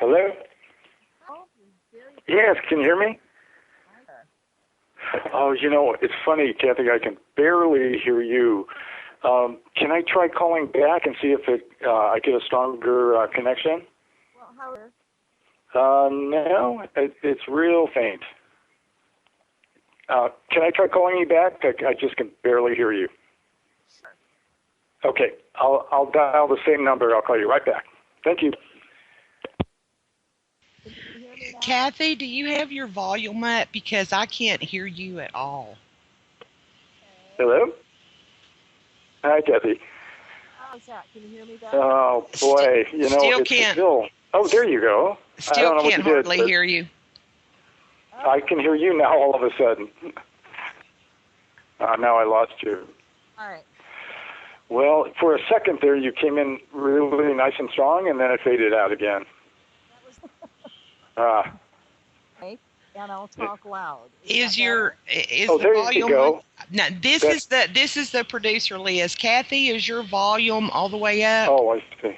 Hello? Yes, can you hear me? Oh, it's funny, Cathy, I can barely hear you. Can I try calling back and see if I get a stronger connection? Well, how? No, it's real faint. Can I try calling you back? I just can barely hear you. Sure. Okay, I'll dial the same number. I'll call you right back. Thank you. Cathy, do you have your volume up? Because I can't hear you at all. Hello? Hi, Cathy. How's that? Can you hear me better? Oh, boy. Still can't. Oh, there you go. Still can't hardly hear you. I can hear you now all of a sudden. Now I lost you. All right. Well, for a second there, you came in really nice and strong, and then it faded out again. Okay, and I'll talk loud. Is there the volume? You go. No, this is the producer, Liz. Cathy, is your volume all the way up? Oh, I see.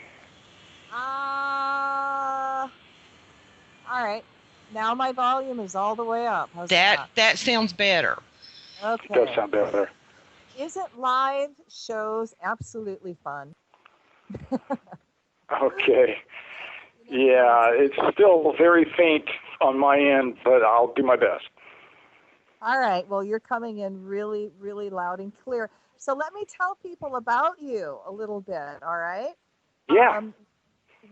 All right. Now my volume is all the way up. How's that? That sounds better. Okay. It does sound better. Isn't live shows absolutely fun? Okay. Yeah, it's still very faint on my end, but I'll do my best. All right. Well, you're coming in really, really loud and clear. So let me tell people about you a little bit, all right? Yeah.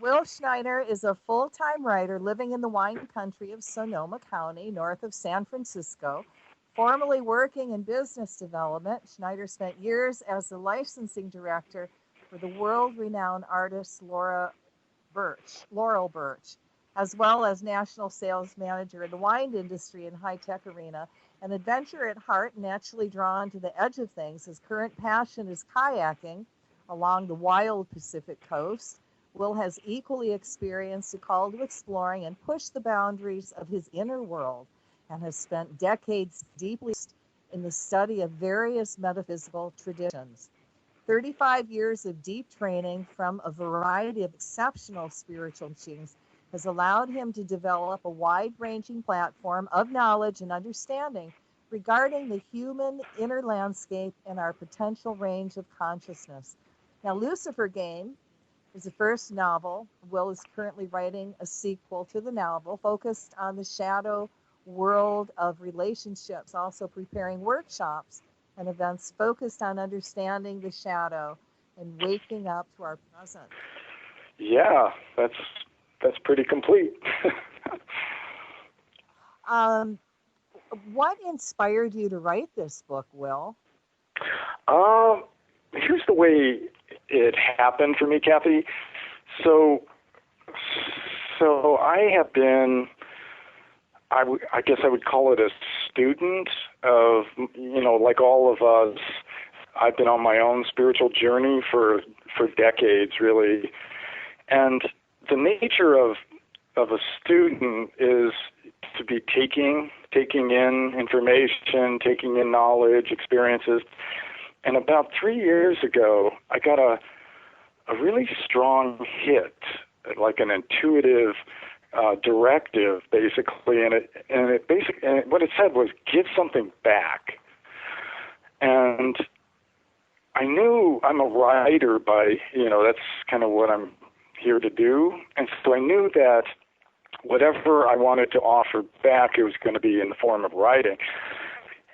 Will Schneider is a full-time writer living in the wine country of Sonoma County, north of San Francisco. Formerly working in business development, Schneider spent years as the licensing director for the world-renowned artist Laurel Birch, as well as national sales manager in the wine industry and high-tech arena. An adventurer at heart, naturally drawn to the edge of things, his current passion is kayaking along the wild Pacific coast. Will has equally experienced a call to exploring and push the boundaries of his inner world, and has spent decades deeply in the study of various metaphysical traditions. 35 years of deep training from a variety of exceptional spiritual teachings has allowed him to develop a wide-ranging platform of knowledge and understanding regarding the human inner landscape and our potential range of consciousness. Now, Lucifer Game is the first novel. Will is currently writing a sequel to the novel focused on the shadow world of relationships, also preparing workshops and events focused on understanding the shadow and waking up to our present. Yeah, that's pretty complete. What inspired you to write this book, Will? Here's the way it happened for me, Cathy. So I have been, I guess I would call it a student of, like all of us, I've been on my own spiritual journey for decades, really. And the nature of a student is to be taking in information, taking in knowledge, experiences. And about 3 years ago, I got a really strong hit, like an intuitive directive, basically. And what it said was, give something back. And I knew I'm a writer by, that's kind of what I'm here to do. And so I knew that whatever I wanted to offer back, it was going to be in the form of writing.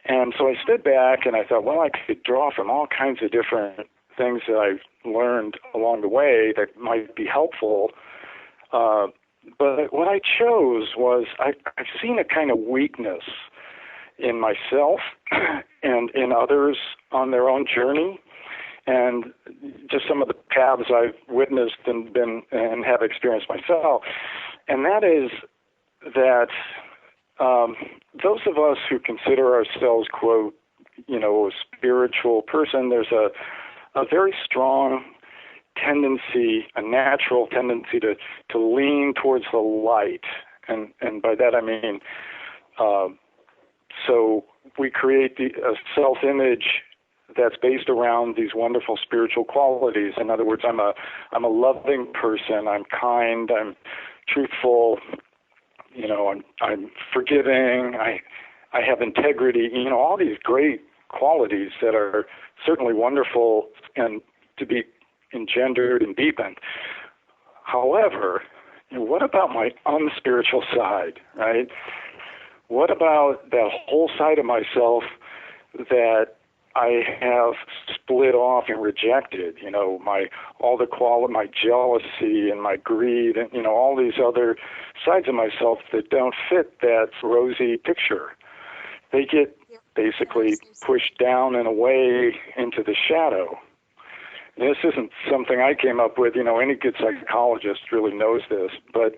And so I stood back and I thought, well, I could draw from all kinds of different things that I've learned along the way that might be helpful. But what I chose was I've seen a kind of weakness in myself and in others on their own journey, and just some of the paths I've witnessed and have experienced myself. And that is that those of us who consider ourselves, quote, a spiritual person, there's a very strong tendency, a natural tendency to lean towards the light. And by that I mean, so we create a self-image that's based around these wonderful spiritual qualities. In other words, I'm a loving person, I'm kind, I'm truthful, I'm forgiving, I have integrity, all these great qualities that are certainly wonderful and to be engendered and deepened. However, what about my unspiritual side, right? What about that whole side of myself that I have split off and rejected? My jealousy and my greed, and all these other sides of myself that don't fit that rosy picture. They get basically pushed down and away into the shadow. And this isn't something I came up with. Any good psychologist really knows this. But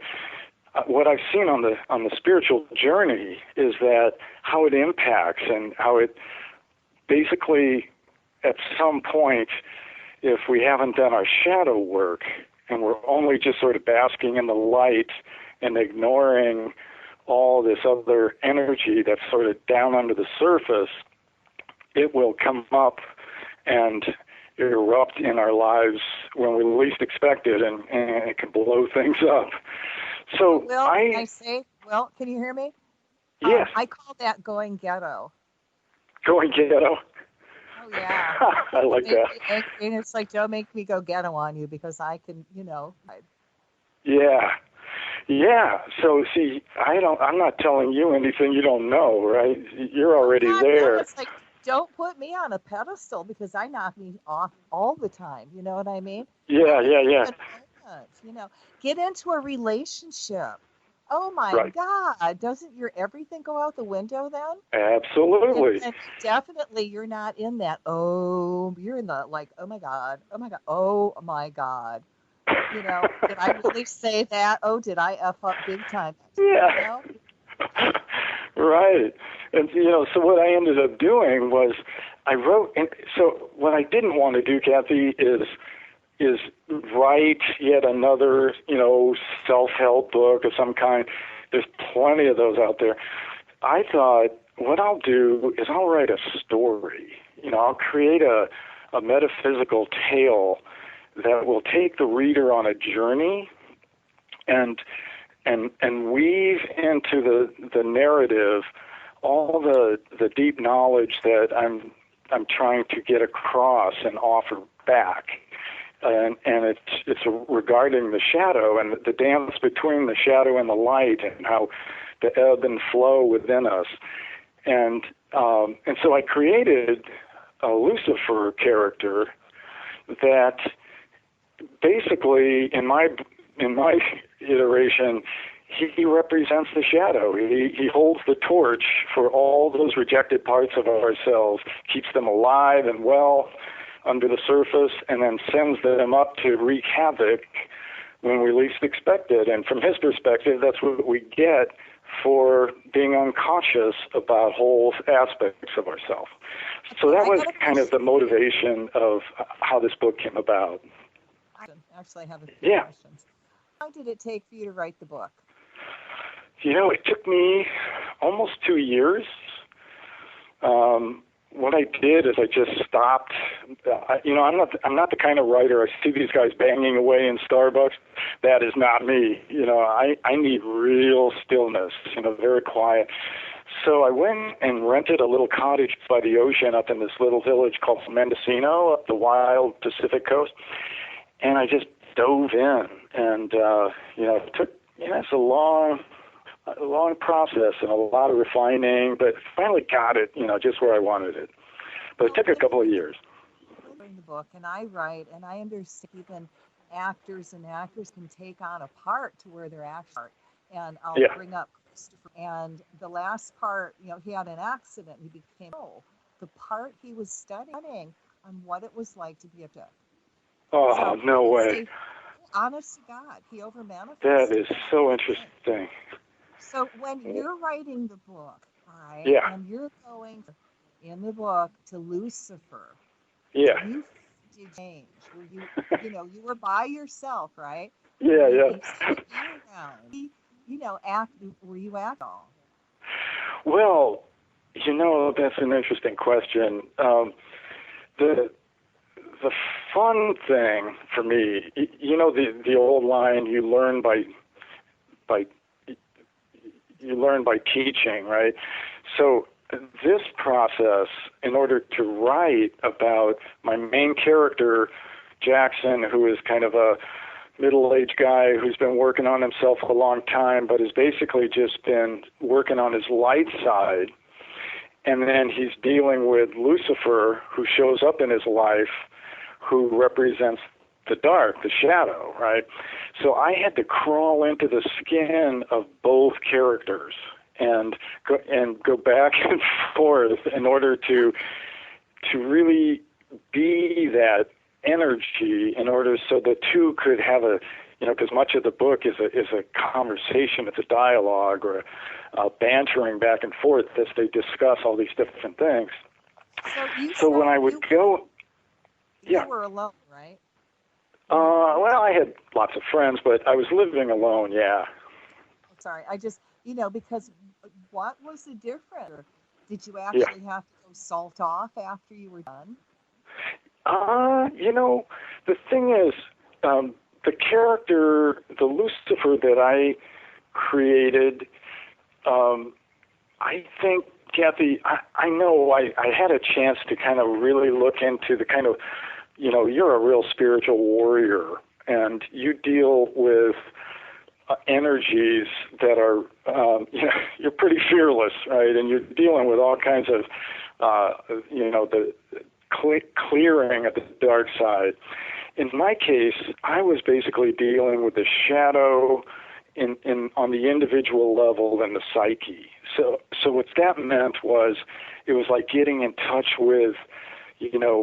what I've seen on the spiritual journey is that how it impacts and how it basically, at some point, if we haven't done our shadow work and we're only just sort of basking in the light and ignoring all this other energy that's sort of down under the surface, it will come up and erupt in our lives when we least expect it, and it can blow things up. So Will, can you hear me? Yes. I call that going ghetto. Going ghetto? Oh, yeah. I like that. And it's like, don't make me go ghetto on you because I can, Yeah. Yeah. So, see, I'm not telling you anything you don't know, right? You're already there. It's like, don't put me on a pedestal because I knock me off all the time. You know what I mean? Yeah. Get into a relationship. Oh my God! Doesn't your everything go out the window then? Absolutely. And definitely, you're not in that. Oh, you're in the like. Oh my God! Oh my God! Oh my God! Did I really say that? Oh, did I F up big time? Yeah. Right. And so what I ended up doing was I wrote. And so what I didn't want to do, Cathy, is write yet another, self-help book of some kind. There's plenty of those out there. I thought what I'll do is I'll write a story. I'll create a metaphysical tale that will take the reader on a journey and weave into the narrative all the deep knowledge that I'm trying to get across and offer back. And it's regarding the shadow and the dance between the shadow and the light and how the ebb and flow within us. And so I created a Lucifer character that basically in my iteration, he represents the shadow. He holds the torch for all those rejected parts of ourselves, keeps them alive and well under the surface, and then sends them up to wreak havoc when we least expect it. And from his perspective, that's what we get for being unconscious about whole aspects of ourselves. So that was kind of the motivation of how this book came about. Actually, I have a few questions. How long did it take for you to write the book? It took me almost 2 years. What I did is I just stopped. I'm not the kind of writer. I see these guys banging away in Starbucks. That is not me. I need real stillness. Very quiet. So I went and rented a little cottage by the ocean up in this little village called Mendocino up the wild Pacific coast, and I just dove in. And it took. It's a long process and a lot of refining, but finally got it, just where I wanted it. But it took a couple of years. In the book, and I write, and I understand even actors can take on a part to where they're actually. And I'll bring up Christopher. And the last part, he had an accident. He became the part he was studying on what it was like to be a dick. Oh, so, no way. Honest to God, he over-manifested. That is so interesting. So when you're writing the book, right, and you're going in the book to Lucifer, you did change. Were you, you were by yourself, right? Yeah. Were you at all? Well, that's an interesting question. The fun thing for me, the old line, you learn by by teaching, right? So this process, in order to write about my main character, Jackson, who is kind of a middle-aged guy who's been working on himself a long time, but has basically just been working on his light side. And then he's dealing with Lucifer, who shows up in his life, who represents the dark, the shadow, right? So I had to crawl into the skin of both characters and go back and forth in order to really be that energy, in order so the two could have a, because much of the book is a conversation, it's a dialogue or bantering back and forth as they discuss all these different things. So when I would go, you were alone, right? Well, I had lots of friends, but I was living alone, yeah. Sorry, I just, because what was the difference? Did you actually have to go salt off after you were done? The thing is, the character, the Lucifer that I created, I think, Cathy, I know I had a chance to kind of really look into the kind of, you're a real spiritual warrior, and you deal with energies that are, you're pretty fearless, right? And you're dealing with all kinds of, the clearing of the dark side. In my case, I was basically dealing with the shadow on the individual level and the psyche. So what that meant was, it was like getting in touch with,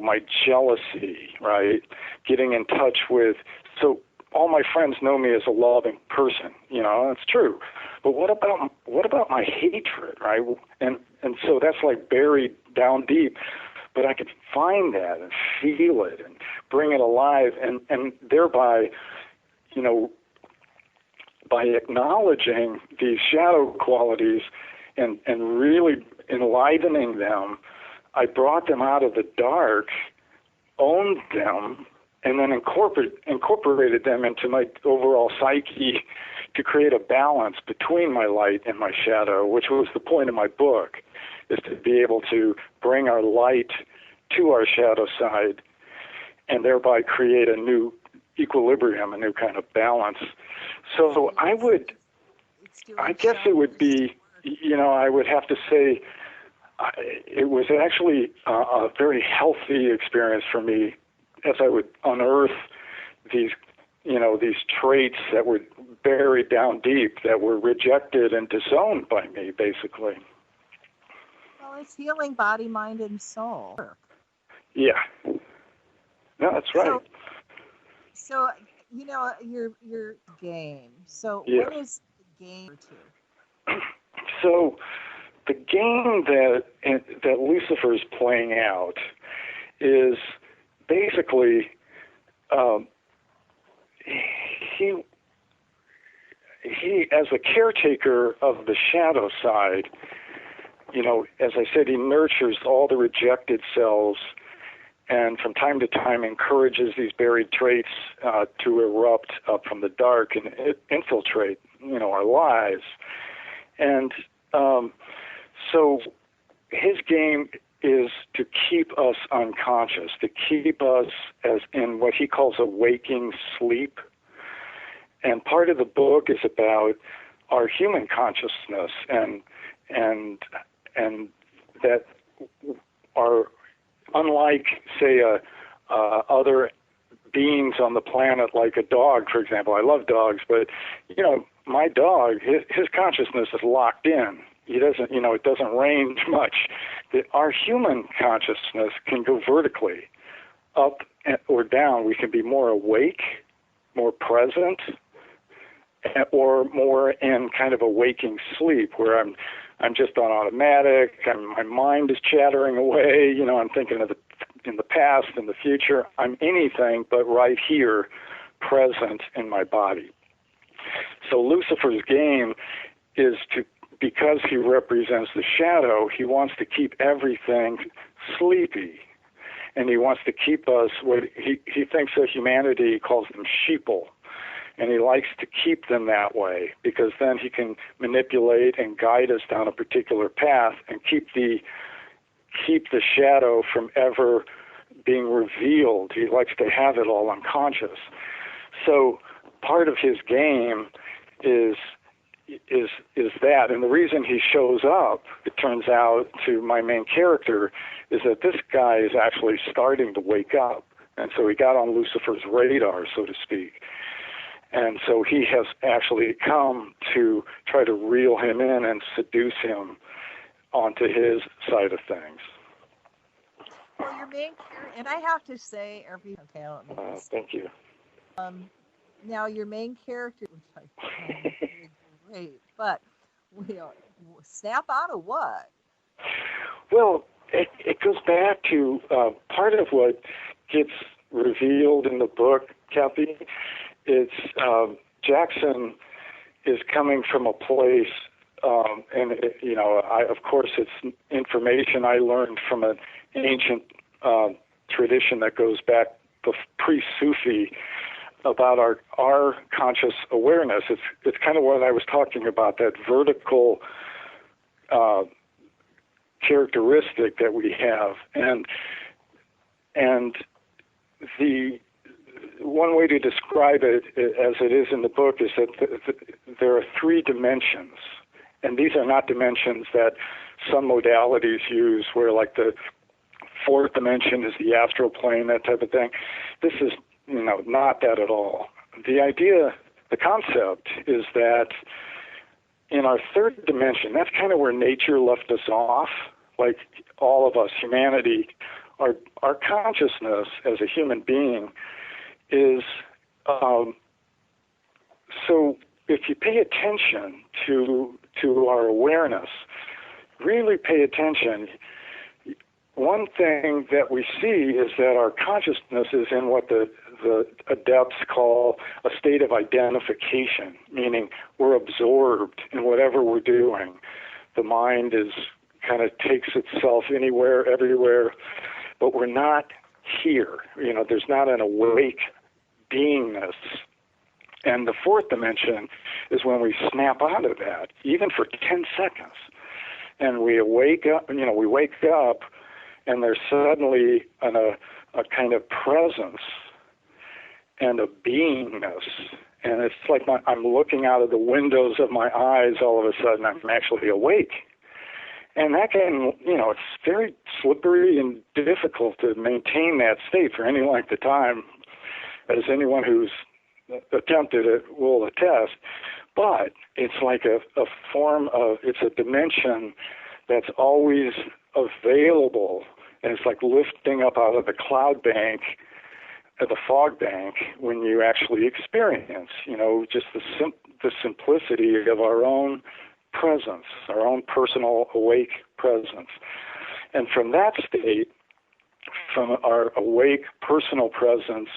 my jealousy, right? Getting in touch with, so all my friends know me as a loving person, it's true. But what about my hatred, right? And so that's like buried down deep. But I could find that and feel it and bring it alive, and thereby, by acknowledging these shadow qualities and really enlivening them, I brought them out of the dark, owned them, and then incorporated them into my overall psyche to create a balance between my light and my shadow, which was the point of my book, is to be able to bring our light to our shadow side and thereby create a new equilibrium, a new kind of balance. So I guess it would be, I would have to say it was actually a very healthy experience for me as I would unearth these, these traits that were buried down deep, that were rejected and disowned by me, basically. Well, it's healing body, mind, and soul. Yeah. No, that's right. So your game. So what is the game to? So the game that Lucifer's playing out is basically he as a caretaker of the shadow side, as I said, he nurtures all the rejected cells, and from time to time encourages these buried traits to erupt up from the dark and infiltrate, our lives. And so his game is to keep us unconscious, to keep us as in what he calls a waking sleep. And part of the book is about our human consciousness and that are unlike, say, other beings on the planet, like a dog, for example. I love dogs, but my dog, his consciousness is locked in. He doesn't, it doesn't range much. Our human consciousness can go vertically, up or down. We can be more awake, more present, or more in kind of a waking sleep, where I'm just on automatic. My mind is chattering away. I'm thinking of in the past and the future. I'm anything but right here, present in my body. So Lucifer's game is because he represents the shadow, he wants to keep everything sleepy. And he wants to keep us, what he thinks of humanity, he calls them sheeple. And he likes to keep them that way because then he can manipulate and guide us down a particular path and keep the shadow from ever being revealed. He likes to have it all unconscious. So part of his game is that, and the reason he shows up, it turns out, to my main character, is that this guy is actually starting to wake up, and so he got on Lucifer's radar, so to speak, and so he has actually come to try to reel him in and seduce him onto his side of things. Well, your main character, and I have to say, okay, I don't make this. Thank you. Now, your main character, which I find really great, but snap out of what? Well, it goes back to part of what gets revealed in the book, Cathy. It's Jackson is coming from a place, and of course, it's information I learned from an ancient tradition that goes back pre-Sufi about our conscious awareness. It's kind of what I was talking about, that vertical characteristic that we have, and the one way to describe it as it is in the book is that there are three dimensions, and these are not dimensions that some modalities use, where like the fourth dimension is the astral plane, that type of thing. This is not that at all. The idea, the concept is that in our third dimension, that's kind of where nature left us off. Like all of us, humanity, our consciousness as a human being is, so if you pay attention to our awareness, really pay attention, one thing that we see is that our consciousness is in what the adepts call a state of identification, meaning we're absorbed in whatever we're doing. The mind is kind of takes itself anywhere, everywhere, but we're not here. There's not an awake beingness. And the fourth dimension is when we snap out of that, even for 10 seconds, and we wake up, and there's suddenly a kind of presence and a beingness. And it's like I'm looking out of the windows of my eyes, all of a sudden I'm actually awake. And that can, it's very slippery and difficult to maintain that state for any length of time, as anyone who's attempted it will attest. But it's like a form of, it's a dimension that's always available. And it's like lifting up out of the cloud bank, the fog bank, when you actually experience, just the simplicity of our own presence, our own personal awake presence. And from that state, from our awake personal presence,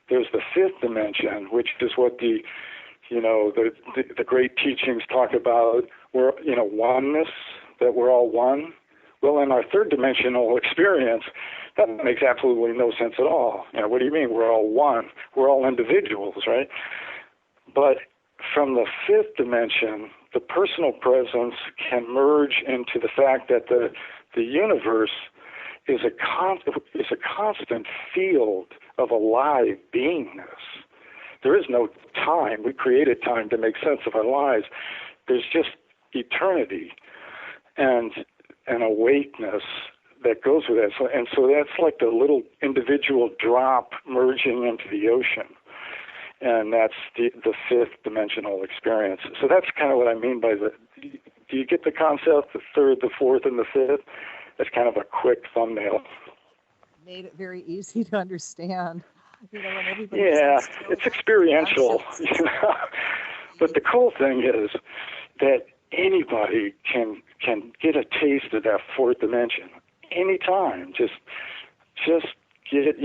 there's the fifth dimension, which is what the great teachings talk about. We're, oneness, that we're all one. Well, in our third dimensional experience, that makes absolutely no sense at all. What do you mean we're all one? We're all individuals, right? But from the fifth dimension, the personal presence can merge into the fact that the universe is a constant field of alive beingness. There is no time. We created time to make sense of our lives. There's just eternity and an awakeness that goes with it. So that's like the little individual drop merging into the ocean. And that's the fifth dimensional experience. So that's kind of what I mean by do you get the concept, the third, the fourth, and the fifth? That's kind of a quick thumbnail. Made it very easy to understand. When everybody it's experiential. But the cool thing is that anybody can get a taste of that fourth dimension anytime. Just get,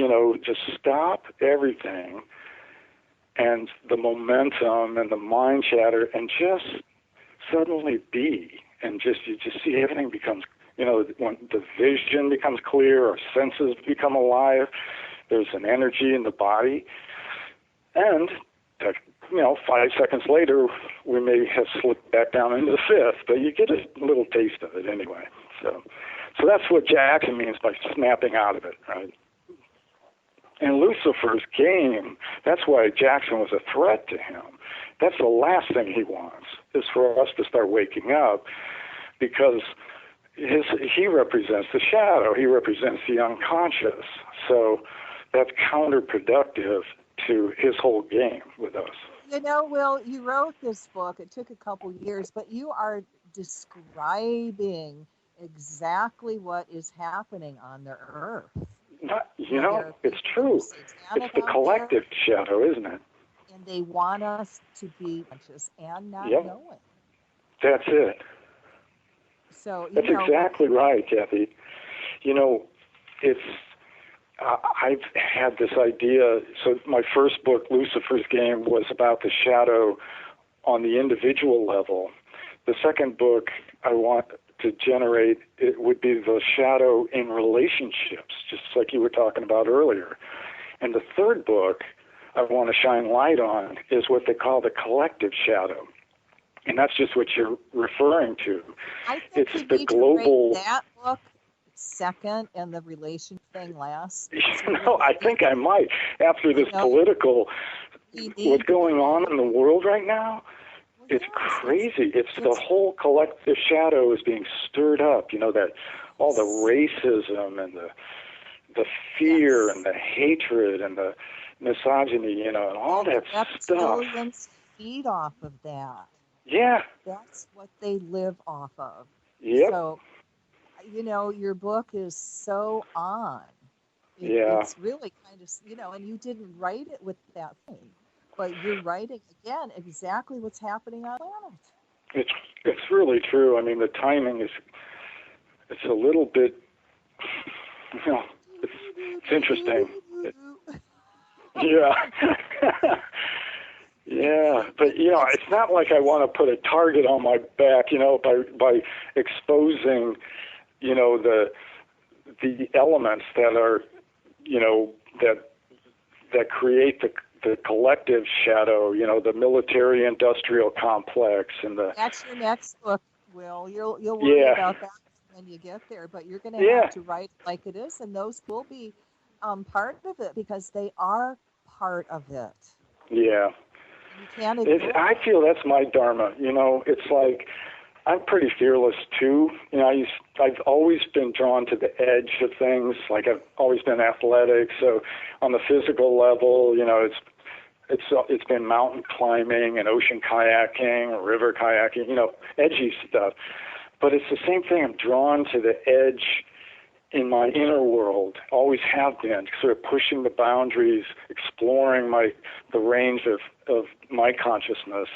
just stop everything and the momentum and the mind chatter and just suddenly be, and you just see everything becomes, when the vision becomes clear, our senses become alive, there's an energy in the body, and 5 seconds later, we may have slipped back down into the fifth, but you get a little taste of it anyway. So that's what Jackson means by snapping out of it, right? And Lucifer's game, that's why Jackson was a threat to him. That's the last thing he wants, is for us to start waking up, because he represents the shadow. He represents the unconscious. So that's counterproductive to his whole game with us. Will, you wrote this book. It took a couple years, but you are describing exactly what is happening on the earth. It's true. It's the collective shadow, isn't it? And they want us to be conscious and not knowing. That's it. So that's exactly right, Cathy. I've had this idea. So my first book, Lucifer's Game, was about the shadow on the individual level. The second book I want to generate, it would be the shadow in relationships, just like you were talking about earlier. And the third book I want to shine light on is what they call the collective shadow. And that's just what you're referring to. I think it's the global. To rate that book second and the relation thing last. I think I might. After this political, what's going on in the world right now, it's crazy. It's the whole collective shadow is being stirred up. That all the racism and the fear and the hatred and the misogyny, and all that stuff. Reptilians feed off of that. Yeah. That's what they live off of. Yep. So, your book is so on. It's really kind of, and you didn't write it with that thing, but you're writing, again, exactly what's happening on the planet. It's really true. I mean, the timing it's a little bit, it's interesting. Yeah. Yeah, but it's not like I want to put a target on my back, by exposing, the elements that are, that create the collective shadow, the military-industrial complex and the. That's your next book, Will. You'll worry about that when you get there, but you're going to have to write like it is, and those will be part of it because they are part of it. Yeah. I feel that's my dharma. It's like I'm pretty fearless too. I've always been drawn to the edge of things. Like I've always been athletic. So on the physical level, it's been mountain climbing and ocean kayaking, river kayaking, edgy stuff. But it's the same thing. I'm drawn to the edge in my inner world, always have been, sort of pushing the boundaries, exploring the range of my consciousness.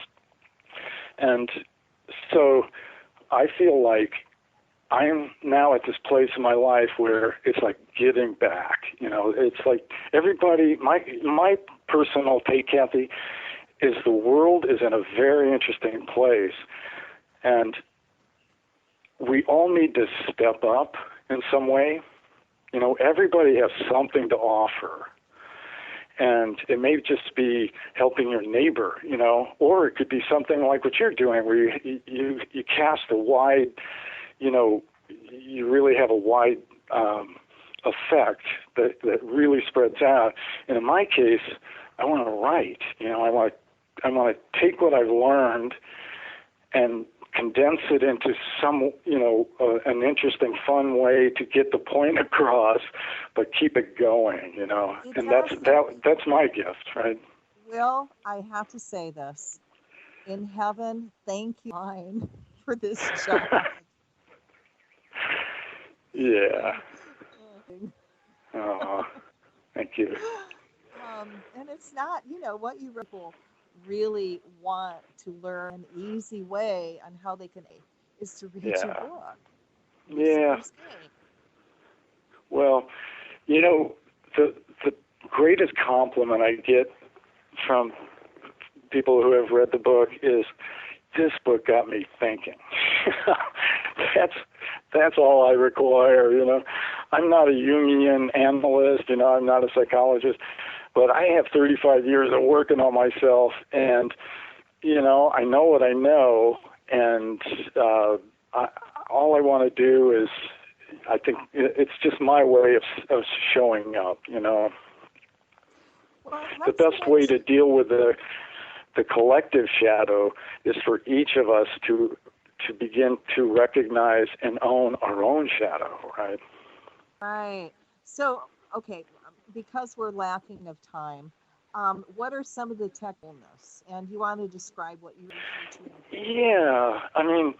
And so I feel like I'm now at this place in my life where it's like giving back. It's like everybody, my personal take, Cathy, is the world is in a very interesting place. And we all need to step up in some way. Everybody has something to offer. And it may just be helping your neighbor, or it could be something like what you're doing where you cast a wide, you really have a wide effect that really spreads out. And in my case, I want to write, I want to take what I've learned and condense it into some, an interesting, fun way to get the point across, but keep it going, And that's my gift, right? Will, I have to say this. In heaven, thank you for this job. Yeah. Oh, thank you. And it's not, what you really want to learn an easy way on how they can is to read your book. Yeah. Well, the greatest compliment I get from people who have read the book is, this book got me thinking. That's all I require, I'm not a Jungian analyst, I'm not a psychologist. But I have 35 years of working on myself, and, you know what I know, and all I want to do is, I think it's just my way of showing up, you know. Well, The best way to deal with the collective shadow is for each of us to begin to recognize and own our own shadow, right? Right. So, okay, because we're lacking of time, what are some of the technicalness? And you want to describe what you refer to? Yeah, I mean,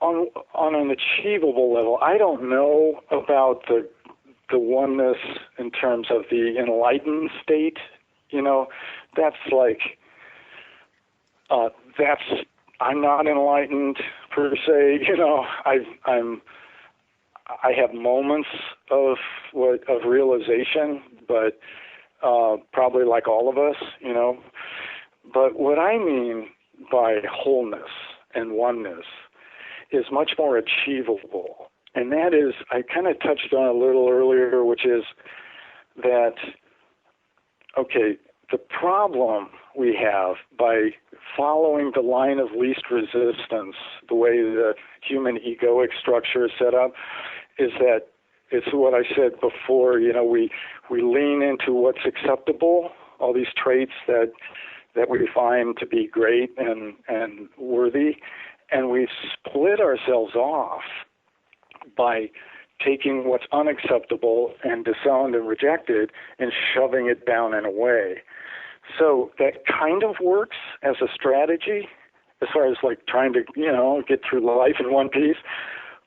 on an achievable level, I don't know about the oneness in terms of the enlightened state. You know, that's like, I'm not enlightened per se. You know, I have moments of realization, but probably like all of us, you know. But what I mean by wholeness and oneness is much more achievable. And that is, I kind of touched on a little earlier, which is that, okay, the problem we have by following the line of least resistance, the way the human egoic structure is set up, is that it's what I said before, you know, we lean into what's acceptable, all these traits that we find to be great and worthy, and we split ourselves off by taking what's unacceptable and disowned and rejected and shoving it down and away. So that kind of works as a strategy as far as like trying to, you know, get through life in one piece.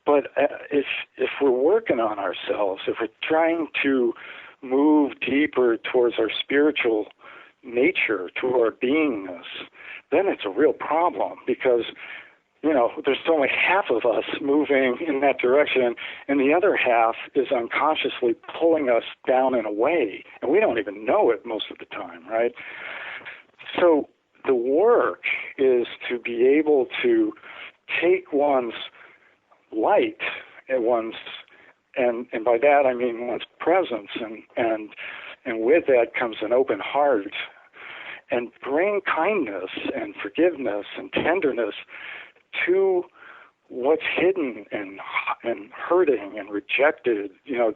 But if we're working on ourselves, if we're trying to move deeper towards our spiritual nature, to our beingness, then it's a real problem because, you know, there's only half of us moving in that direction, and the other half is unconsciously pulling us down and away, and we don't even know it most of the time, right? So the work is to be able to take one's light and and by that I mean one's presence, and with that comes an open heart, and bring kindness and forgiveness and tenderness to what's hidden and hurting and rejected, you know,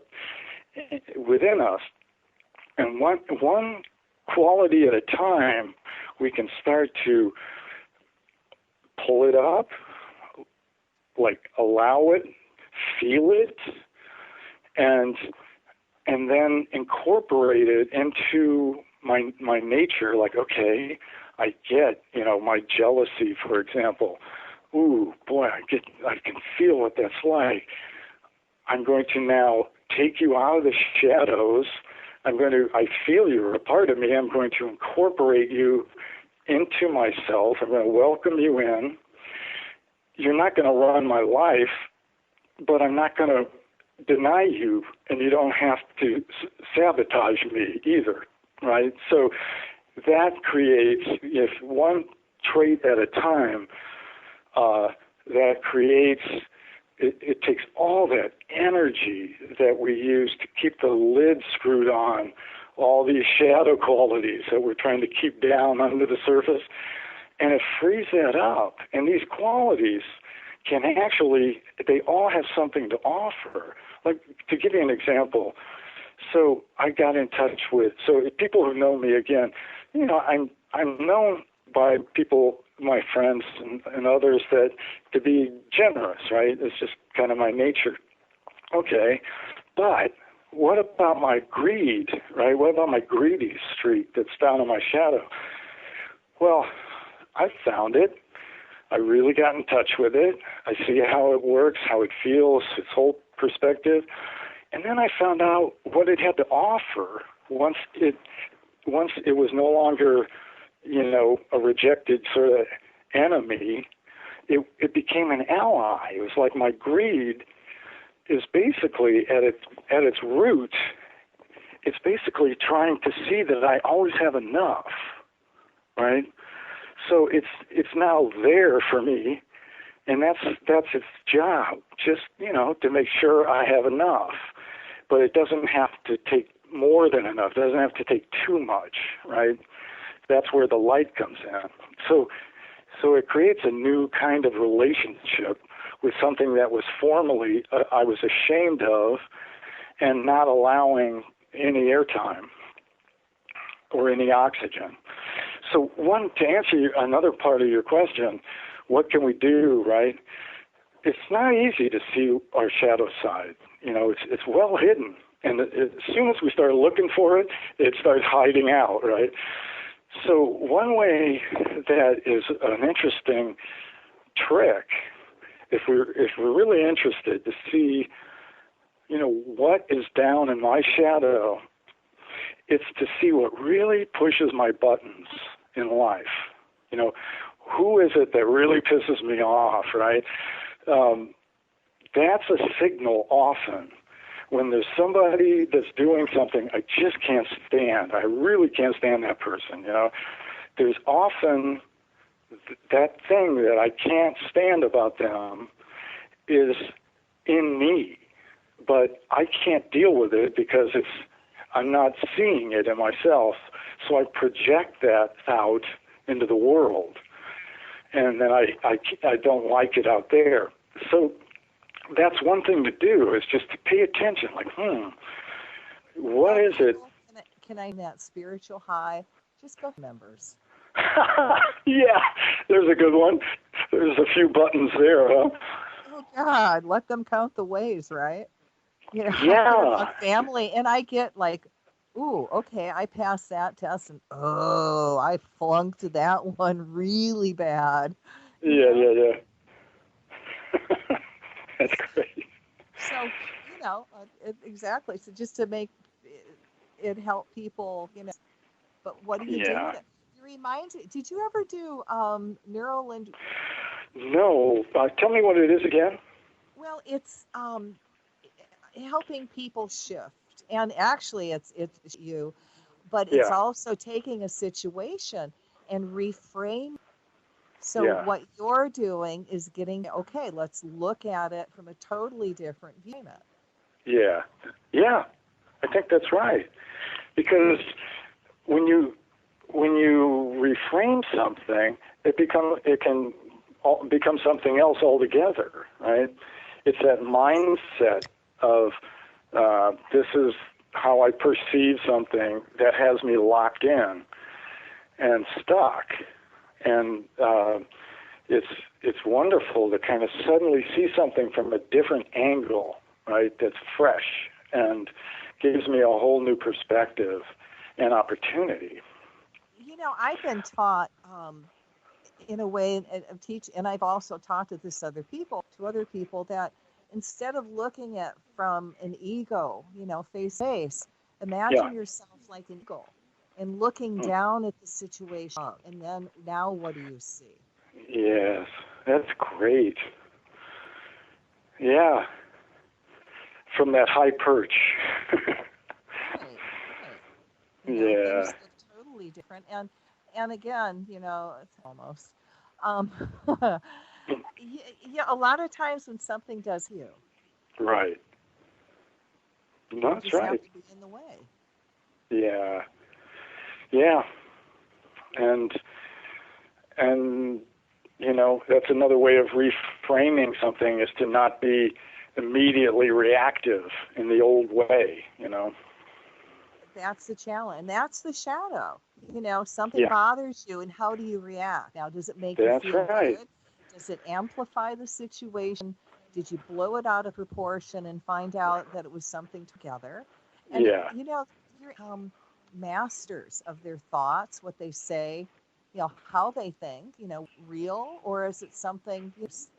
within us. And one quality at a time, we can start to pull it up, like allow it, feel it, and then incorporate it into my nature. Like, okay, I get, you know, my jealousy, for example. Ooh, boy, I can feel what that's like. I'm going to now take you out of the shadows. I feel you're a part of me. I'm going to incorporate you into myself. I'm going to welcome you in. You're not going to run my life, but I'm not going to deny you, and you don't have to sabotage me either, right? So that creates, if one trait at a time, that creates, it takes all that energy that we use to keep the lid screwed on all these shadow qualities that we're trying to keep down under the surface, and it frees that up. And these qualities can actually, they all have something to offer. Like, to give you an example, so I got in touch with, so people who know me, again, you know, I'm known by people, my friends and others, that to be generous, right? It's just kind of my nature. Okay, but what about my greed, right? What about my greedy streak that's down in my shadow? Well, I found it. I really got in touch with it. I see how it works, how it feels, its whole perspective. And then I found out what it had to offer once it was no longer, you know, a rejected sort of enemy. It became an ally. It was like my greed is basically at its root, it's basically trying to see that I always have enough, right? So it's now there for me, and that's its job, just, you know, to make sure I have enough. But it doesn't have to take more than enough. It doesn't have to take too much, right? That's where the light comes in. So it creates a new kind of relationship with something that was formerly I was ashamed of and not allowing any airtime or any oxygen. So to answer another part of your question, what can we do, right? It's not easy to see our shadow side. It's well hidden. And as soon as we start looking for it, it starts hiding out, right? So one way that is an interesting trick, if we're really interested to see, what is down in my shadow, it's to see what really pushes my buttons in life. Who is it that really pisses me off, right? That's a signal often when there's somebody that's doing something I just can't stand. I really can't stand that person, There's often that thing that I can't stand about them is in me, but I can't deal with it because I'm not seeing it in myself, so I project that out into the world, and then I don't like it out there. So that's one thing to do, is just to pay attention, like, what is it? Can I that spiritual high? Just go members. Yeah, there's a good one. There's a few buttons there, huh? Oh, God, let them count the ways, right? Yeah. A family, and I get like, ooh, okay, I passed that test, and I flunked that one really bad. Yeah. That's great. So, exactly. So just to make it help people, but what do you do with it? You remind me, did you ever do neural and? No. Tell me what it is again. Well, it's helping people shift. And actually it's you, but it's also taking a situation and reframe. So what you're doing is getting, okay, let's look at it from a totally different view. Yeah. I think that's right. Because when you reframe something, it can become something else altogether, right? It's that mindset of this is how I perceive something that has me locked in and stuck. And it's wonderful to kind of suddenly see something from a different angle, right, that's fresh and gives me a whole new perspective and opportunity. I've been taught in a way of teaching, and I've also taught to other people that instead of looking at from an ego, face to face, imagine yourself like an eagle and looking down at the situation. And then now what do you see? Yes, that's great. Yeah. From that high perch. Right. Yeah. Things look totally different. And again, it's almost. A lot of times when something does you. Right. No, that's right. Have to be in the way. Yeah. And that's another way of reframing something, is to not be immediately reactive in the old way, That's the challenge. And that's the shadow. Something bothers you, and how do you react? Now, does it make you feel good? Does it amplify the situation? Did you blow it out of proportion and find out that it was something together? And, you're masters of their thoughts, what they say, how they think, real, or is it something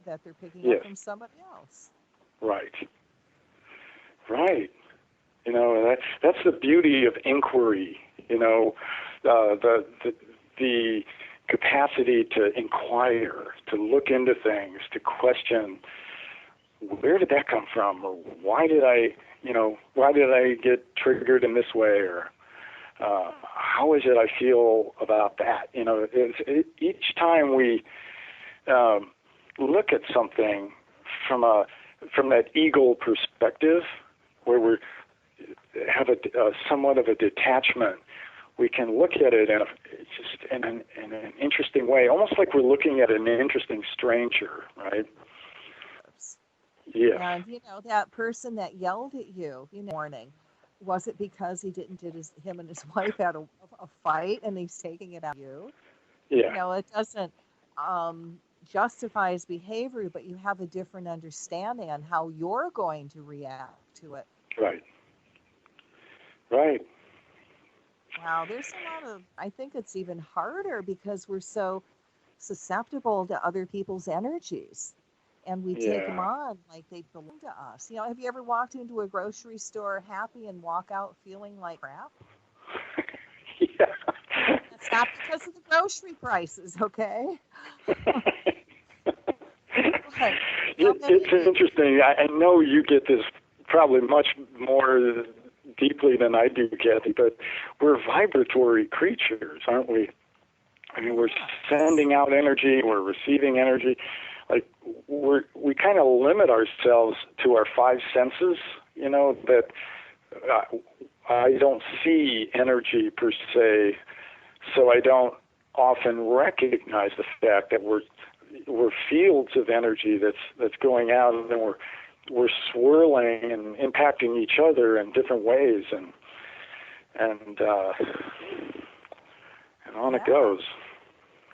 that they're picking up from somebody else? Right. That's the beauty of inquiry, the capacity to inquire, to look into things, to question, where did that come from, or why did I get triggered in this way, or how is it I feel about that? Each time we look at something from that eagle perspective, where have a somewhat of a detachment, we can look at it in an interesting way, almost like we're looking at an interesting stranger, right? Yeah. And that person that yelled at you, morning, was it because him and his wife had a fight and he's taking it out on you? Yeah. It doesn't justify his behavior, but you have a different understanding on how you're going to react to it. Right. Right. Wow, there's a lot of, I think it's even harder because we're so susceptible to other people's energies. And we take them on like they belong to us. Have you ever walked into a grocery store happy and walk out feeling like crap? Yeah. That's not because of the grocery prices, okay? It's interesting. I know you get this probably much more deeply than I do, Cathy, but we're vibratory creatures, aren't we? I mean, we're sending out energy, we're receiving energy. Like we kind of limit ourselves to our five senses, that I don't see energy per se, so I don't often recognize the fact that we're fields of energy that's going out, and then we're swirling and impacting each other in different ways, and on it goes.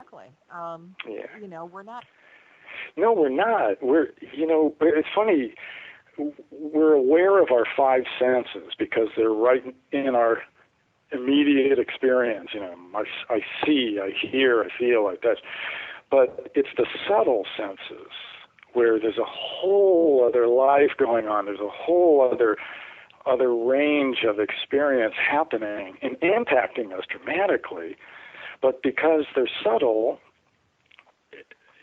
Exactly. We're not. No, we're not. It's funny. We're aware of our five senses because they're right in our immediate experience. I see, I hear, I feel, I touch. But it's the subtle senses where there's a whole other life going on. There's a whole other range of experience happening and impacting us dramatically. But because they're subtle,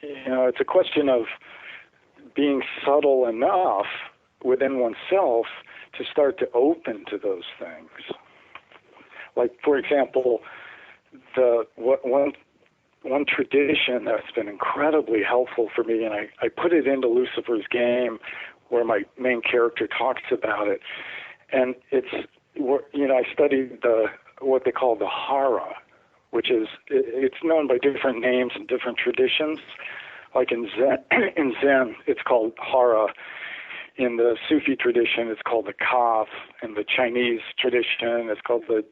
it's a question of being subtle enough within oneself to start to open to those things. Like, for example, one tradition that's been incredibly helpful for me, and I put it into Lucifer's game where my main character talks about it, and I studied what they call the hara, which is, it's known by different names and different traditions. Like in Zen, it's called hara. In the Sufi tradition, it's called the kaf. In the Chinese tradition, it's called the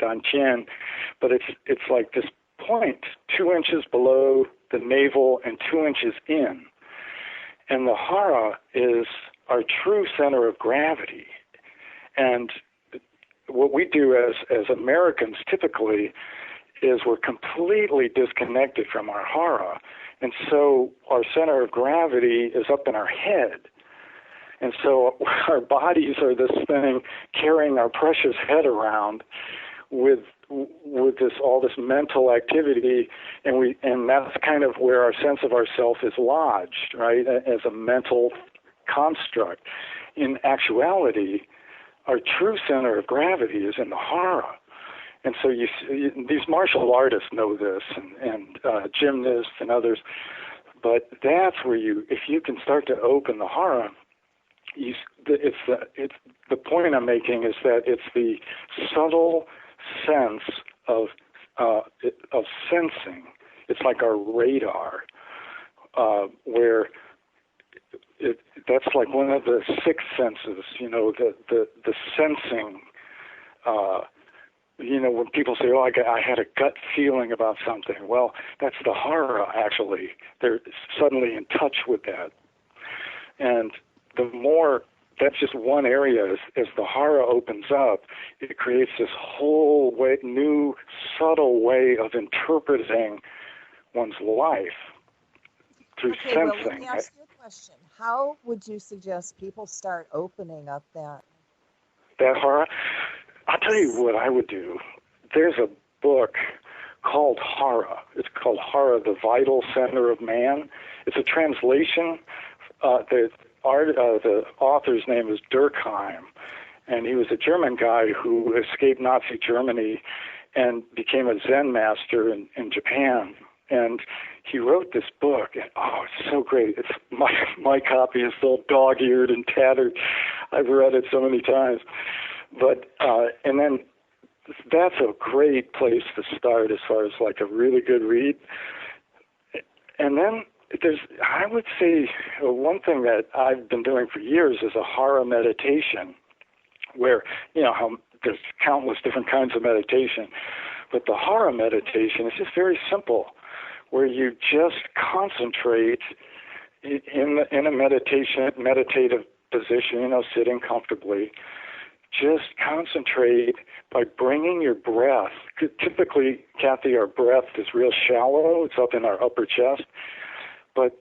dantian. But it's like this point 2 inches below the navel and 2 inches in. And the hara is our true center of gravity. And what we do as Americans typically is we're completely disconnected from our hara. And so our center of gravity is up in our head. And so our bodies are this thing carrying our precious head around with all this mental activity, and that's kind of where our sense of ourself is lodged, right, as a mental construct. In actuality, our true center of gravity is in the hara. And so these martial artists know this, and gymnasts and others. But that's where if you can start to open the hara, it's the point I'm making is that it's the subtle sense of sensing. It's like our radar, where that's like one of the six senses. The sensing. When people say, "Oh, I had a gut feeling about something," well, that's the hara. Actually, they're suddenly in touch with that, and the more. That's just one area. As the hara opens up, it creates this whole new subtle way of interpreting one's life through sensing. Well, let me ask you a question. How would you suggest people start opening up that hara? I'll tell you what I would do. There's a book called Hara. It's called Hara, the Vital Center of Man. It's a translation. The author's name is Durkheim, and he was a German guy who escaped Nazi Germany and became a Zen master in Japan. And he wrote this book, and it's so great. It's my copy is still dog-eared and tattered. I've read it so many times. But and then that's a great place to start as far as like a really good read. And then I would say one thing that I've been doing for years is a horror meditation, where, how there's countless different kinds of meditation, but the horror meditation is just very simple, where you just concentrate in a meditative position, sitting comfortably. Just concentrate by bringing your breath. Typically, Cathy, our breath is real shallow. It's up in our upper chest. But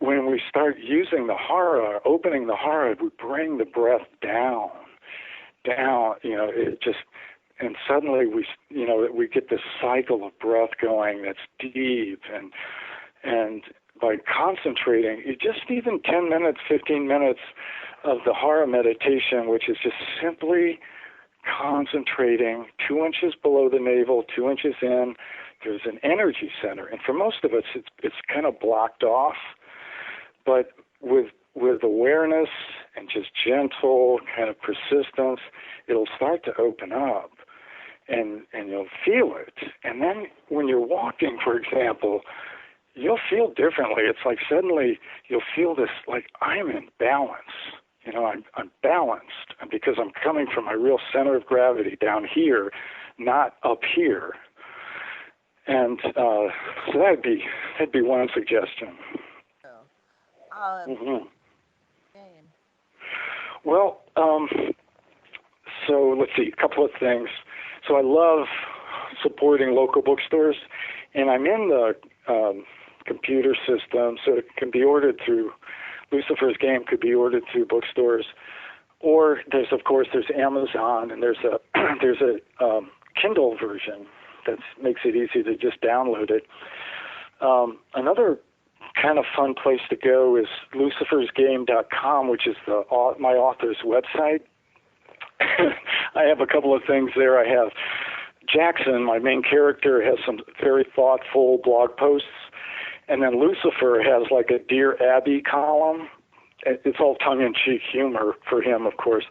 when we start using the hara, opening the hara, we bring the breath down, and suddenly we get this cycle of breath going that's deep, and by concentrating, just even 10 minutes, 15 minutes of the hara meditation, which is just simply concentrating 2 inches below the navel, 2 inches in. There's an energy center, and for most of us, it's kind of blocked off. But with awareness and just gentle kind of persistence, it'll start to open up, and you'll feel it. And then when you're walking, for example, you'll feel differently. It's like suddenly you'll feel this, like, I'm in balance. I'm balanced, and because I'm coming from my real center of gravity down here, not up here. And so that'd be one suggestion. Well, so let's see, a couple of things. So I love supporting local bookstores, and I'm in the computer system, so it can be ordered through Lucifer's game, could be ordered through bookstores, or there's Amazon, and there's a Kindle version that makes it easy to just download it. Another kind of fun place to go is lucifersgame.com, which is my author's website. I have a couple of things there. I have Jackson, my main character, has some very thoughtful blog posts. And then Lucifer has like a Dear Abby column. It's all tongue-in-cheek humor for him, of course.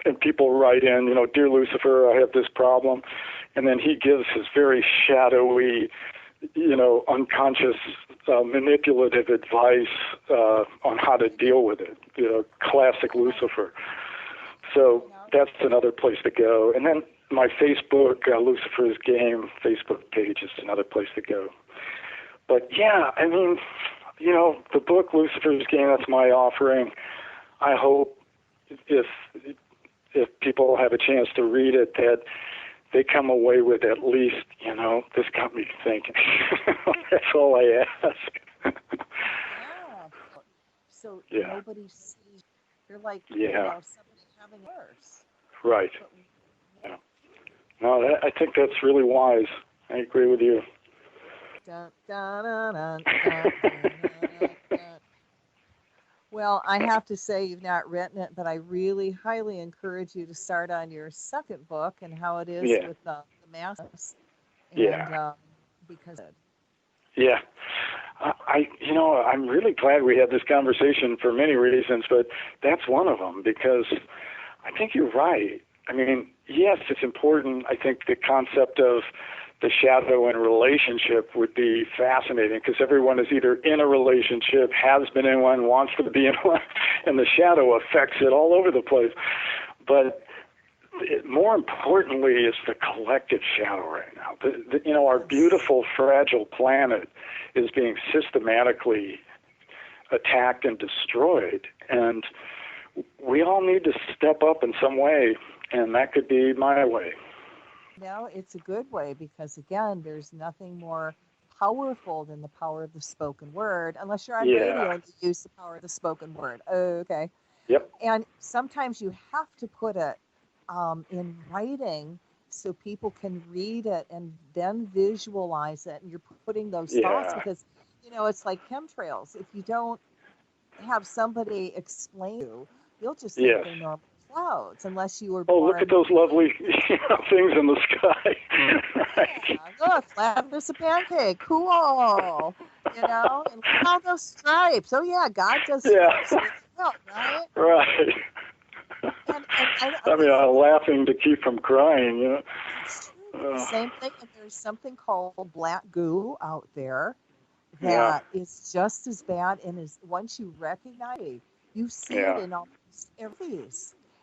And people write in, Dear Lucifer, I have this problem. And then he gives his very shadowy, unconscious, manipulative advice on how to deal with it, classic Lucifer. So that's another place to go. And then my Facebook, Lucifer's Game Facebook page is another place to go. But yeah, I mean, the book Lucifer's Game, that's my offering. I hope if people have a chance to read it, that they come away with at least, this got me thinking. That's all I ask. So nobody sees. You're like, somebody having worse. Right. Yeah. No, I think that's really wise. I agree with you. Dun, dun, dun, dun, dun, dun, dun. Well, I have to say you've not written it, but I really highly encourage you to start on your second book and how it is with the masses. And, because. Yeah. I'm really glad we had this conversation for many reasons, but that's one of them, because I think you're right. I mean, yes, it's important. I think the concept of the shadow in relationship would be fascinating, because everyone is either in a relationship, has been in one, wants to be in one, and the shadow affects it all over the place. But more importantly is the collective shadow right now. Our beautiful, fragile planet is being systematically attacked and destroyed, and we all need to step up in some way, and that could be my way. No, it's a good way, because, again, there's nothing more powerful than the power of the spoken word. Unless you're on radio, you use the power of the spoken word. Okay. Yep. And sometimes you have to put it in writing so people can read it and then visualize it. And you're putting those thoughts, because, it's like chemtrails. If you don't have somebody explain you, you'll just think they're normal clouds, unless you were born. Oh, look at those lovely things in the sky. Right. Yeah, look, there's a pancake. Cool. And look at all those stripes. Oh, yeah, God does stripes as well, right? Right. And I mean, I'm laughing to keep from crying, you know. It's true. Same thing. And there's something called black goo out there Yeah, that is just as bad, and is once you recognize it, you see it yeah, in almost everything.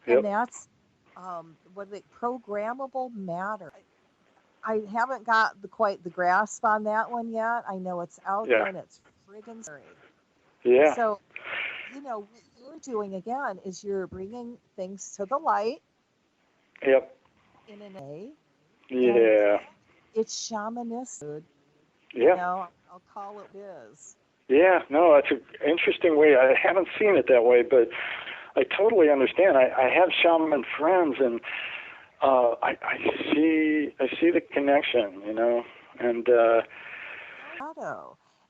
And yep, that's what they programmable matter. I haven't got quite the grasp on that one yet. I know it's out yeah, there and it's friggin' scary. yeah, So, what you're doing again is you're bringing things to the light yep, in an A, and yeah, it's shamanistic. Dude. yeah, I'll call it is. yeah. No, that's an interesting way. I haven't seen it that way, but I totally understand. I have shaman friends, and I see the connection, you know, and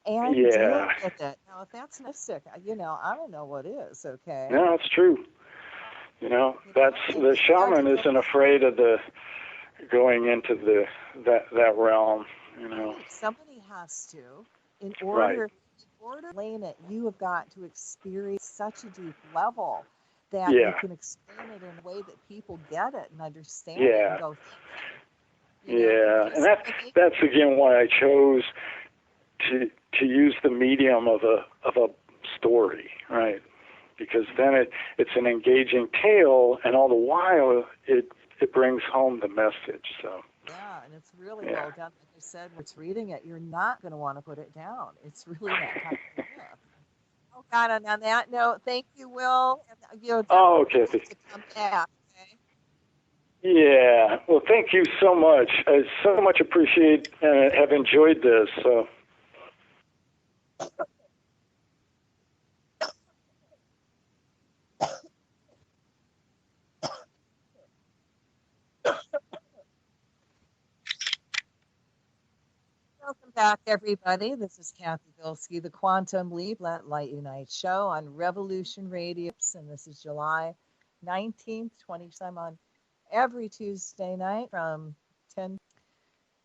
And deal yeah, with it. Now, if that's mystic, I don't know what is, okay? no, it's true. You know, that's And the you got to shaman deal isn't with afraid of the going into that realm, you know. it. Somebody has to. In Right. order to explain it, you have got to experience such a deep level that you Yeah. can explain it in a way that people get it and understand it and Yeah. go, Yeah. And because that's again why I chose to use the medium of a story, right? Because then it's an engaging tale, and all the while it brings home the message. So yeah, and it's really yeah. well done. Like I said, when it's reading it, you're not going to want to put it down. It's really that kind of gift. Oh God! And on that note, thank you, Will. And, Oh, definitely Kathy. have to come back. Okay. Yeah. Well, thank you so much. I so much appreciate and have enjoyed this. So. Welcome back, everybody. This is Cathy Bilsky, the Quantum Leap Let Light Unite show on Revolution Radio, and this is July 19th, 20. I'm on every Tuesday night from 10.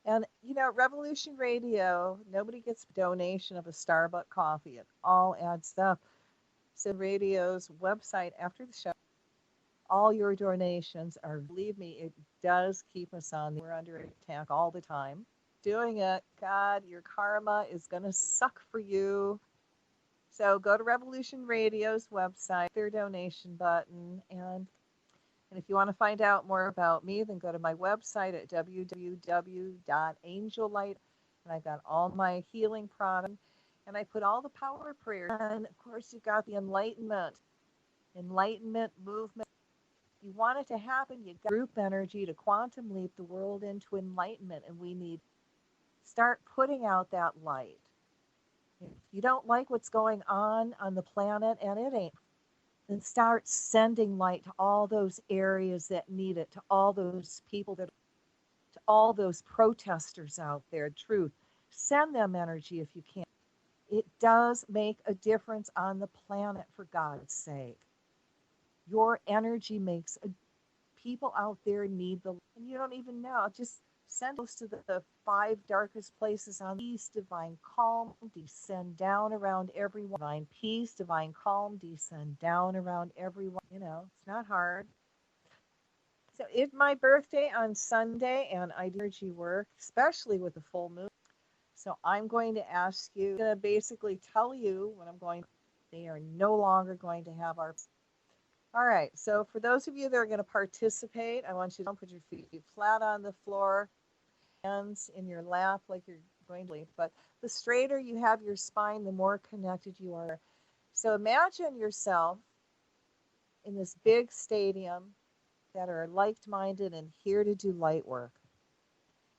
And Revolution Radio, nobody gets a donation of a Starbucks coffee. It all adds up. So radio's website after the show, all your donations are, believe me, it does keep us on. We're under attack all the time. Doing it, God, your karma is going to suck for you. So go to Revolution Radio's website, their donation button, and if you want to find out more about me, then go to my website at www.angellight. And I've got all my healing products, and I put all the power prayers. And of course, you've got the enlightenment movement. You want it to happen, you got group energy to quantum leap the world into enlightenment, and we need start putting out that light. If you don't like what's going on the planet, and it ain't, then start sending light to all those areas that need it, to all those people to all those protesters out there. Truth, send them energy if you can. It does make a difference on the planet, for God's sake. Your energy makes a people out there need and you don't even know. Just send those to the 5 darkest places on peace, divine calm, descend down around everyone. Divine peace, divine calm, descend down around everyone. It's not hard. So it's my birthday on Sunday, and I do energy work, especially with the full moon. So I'm going to ask you, I'm going to basically tell you what I'm going to. They are no longer going to have our. All right, so for those of you that are going to participate, I want you to put your feet flat on the floor, hands in your lap like you're going to leap. But the straighter you have your spine, the more connected you are. So imagine yourself in this big stadium that are like-minded and here to do light work.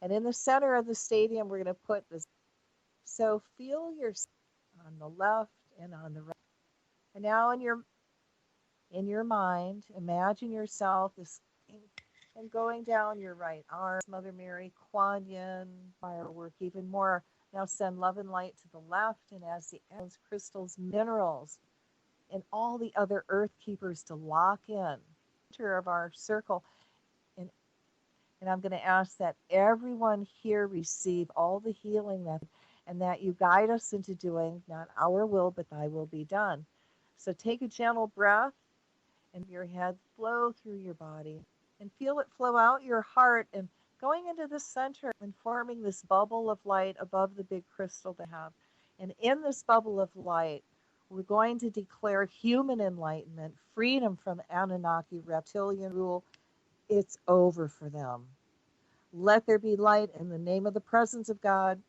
And in the center of the stadium, we're going to put this. So feel yourself on the left and on the right. And now in your mind, imagine yourself this and going down your right arm, Mother Mary, Kuan Yin, firework, even more. Now send love and light to the left, and as the crystals, minerals, and all the other earth keepers to lock in center of our circle. And I'm going to ask that everyone here receive all the healing and that you guide us into doing not our will, but thy will be done. So take a gentle breath and your head flow through your body and feel it flow out your heart and going into the center and forming this bubble of light above the big crystal they have. And in this bubble of light, we're going to declare human enlightenment, freedom from Anunnaki reptilian rule. It's over for them. Let there be light in the name of the presence of God,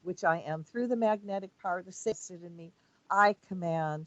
which I am through the magnetic power that existed in me. I command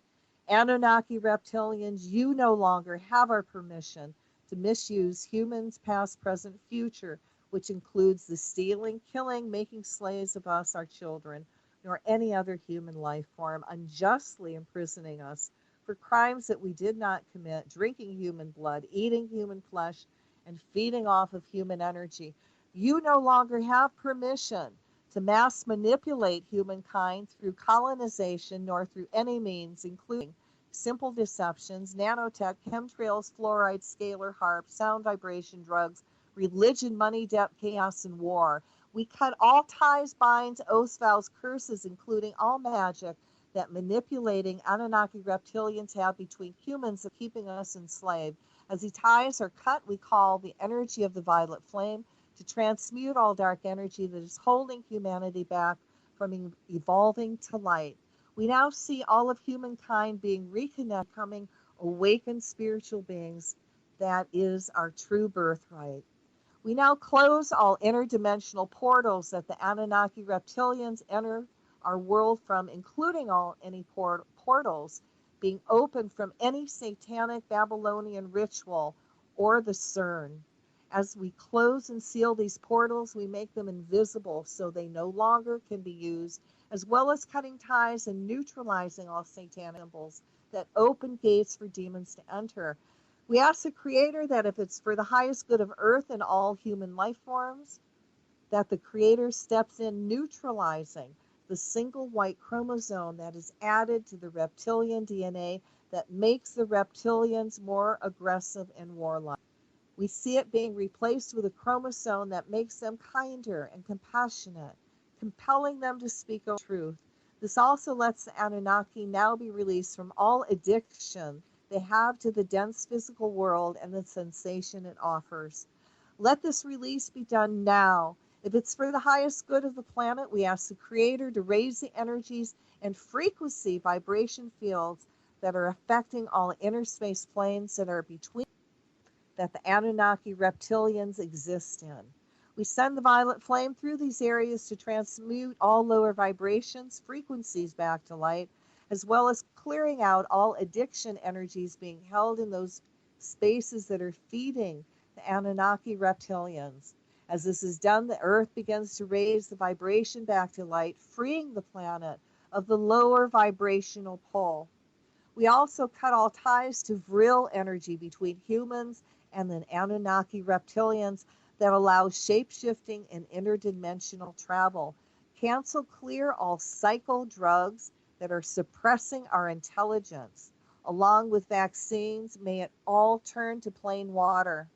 Anunnaki reptilians, you no longer have our permission to misuse humans, past, present, future, which includes the stealing, killing, making slaves of us, our children, nor any other human life form, unjustly imprisoning us for crimes that we did not commit, drinking human blood, eating human flesh, and feeding off of human energy. You no longer have permission to mass manipulate humankind through colonization, nor through any means, including simple deceptions, nanotech, chemtrails, fluoride, scalar, harp, sound vibration, drugs, religion, money, debt, chaos, and war. We cut all ties, binds, oaths, vows, curses, including all magic that manipulating Anunnaki reptilians have between humans of keeping us enslaved. As the ties are cut, we call the energy of the violet flame to transmute all dark energy that is holding humanity back from evolving to light. We now see all of humankind being reconnected, becoming awakened spiritual beings. That is our true birthright. We now close all interdimensional portals that the Anunnaki reptilians enter our world from, including any portals being opened from any satanic Babylonian ritual or the CERN. As we close and seal these portals, we make them invisible so they no longer can be used, as well as cutting ties and neutralizing all satanic symbols that open gates for demons to enter. We ask the Creator that if it's for the highest good of Earth and all human life forms, that the Creator steps in, neutralizing the single white chromosome that is added to the reptilian DNA that makes the reptilians more aggressive and warlike. We see it being replaced with a chromosome that makes them kinder and compassionate, compelling them to speak the truth. This also lets the Anunnaki now be released from all addiction they have to the dense physical world and the sensation it offers. Let this release be done now. If it's for the highest good of the planet, we ask the Creator to raise the energies and frequency vibration fields that are affecting all inner space planes that are between that the Anunnaki reptilians exist in. We send the violet flame through these areas to transmute all lower vibrations, frequencies back to light, as well as clearing out all addiction energies being held in those spaces that are feeding the Anunnaki reptilians. As this is done, the earth begins to raise the vibration back to light, freeing the planet of the lower vibrational pull. We also cut all ties to vril energy between humans and the Anunnaki reptilians that allows shape-shifting and interdimensional travel. Cancel clear all psycho drugs that are suppressing our intelligence. Along with vaccines, may it all turn to plain water.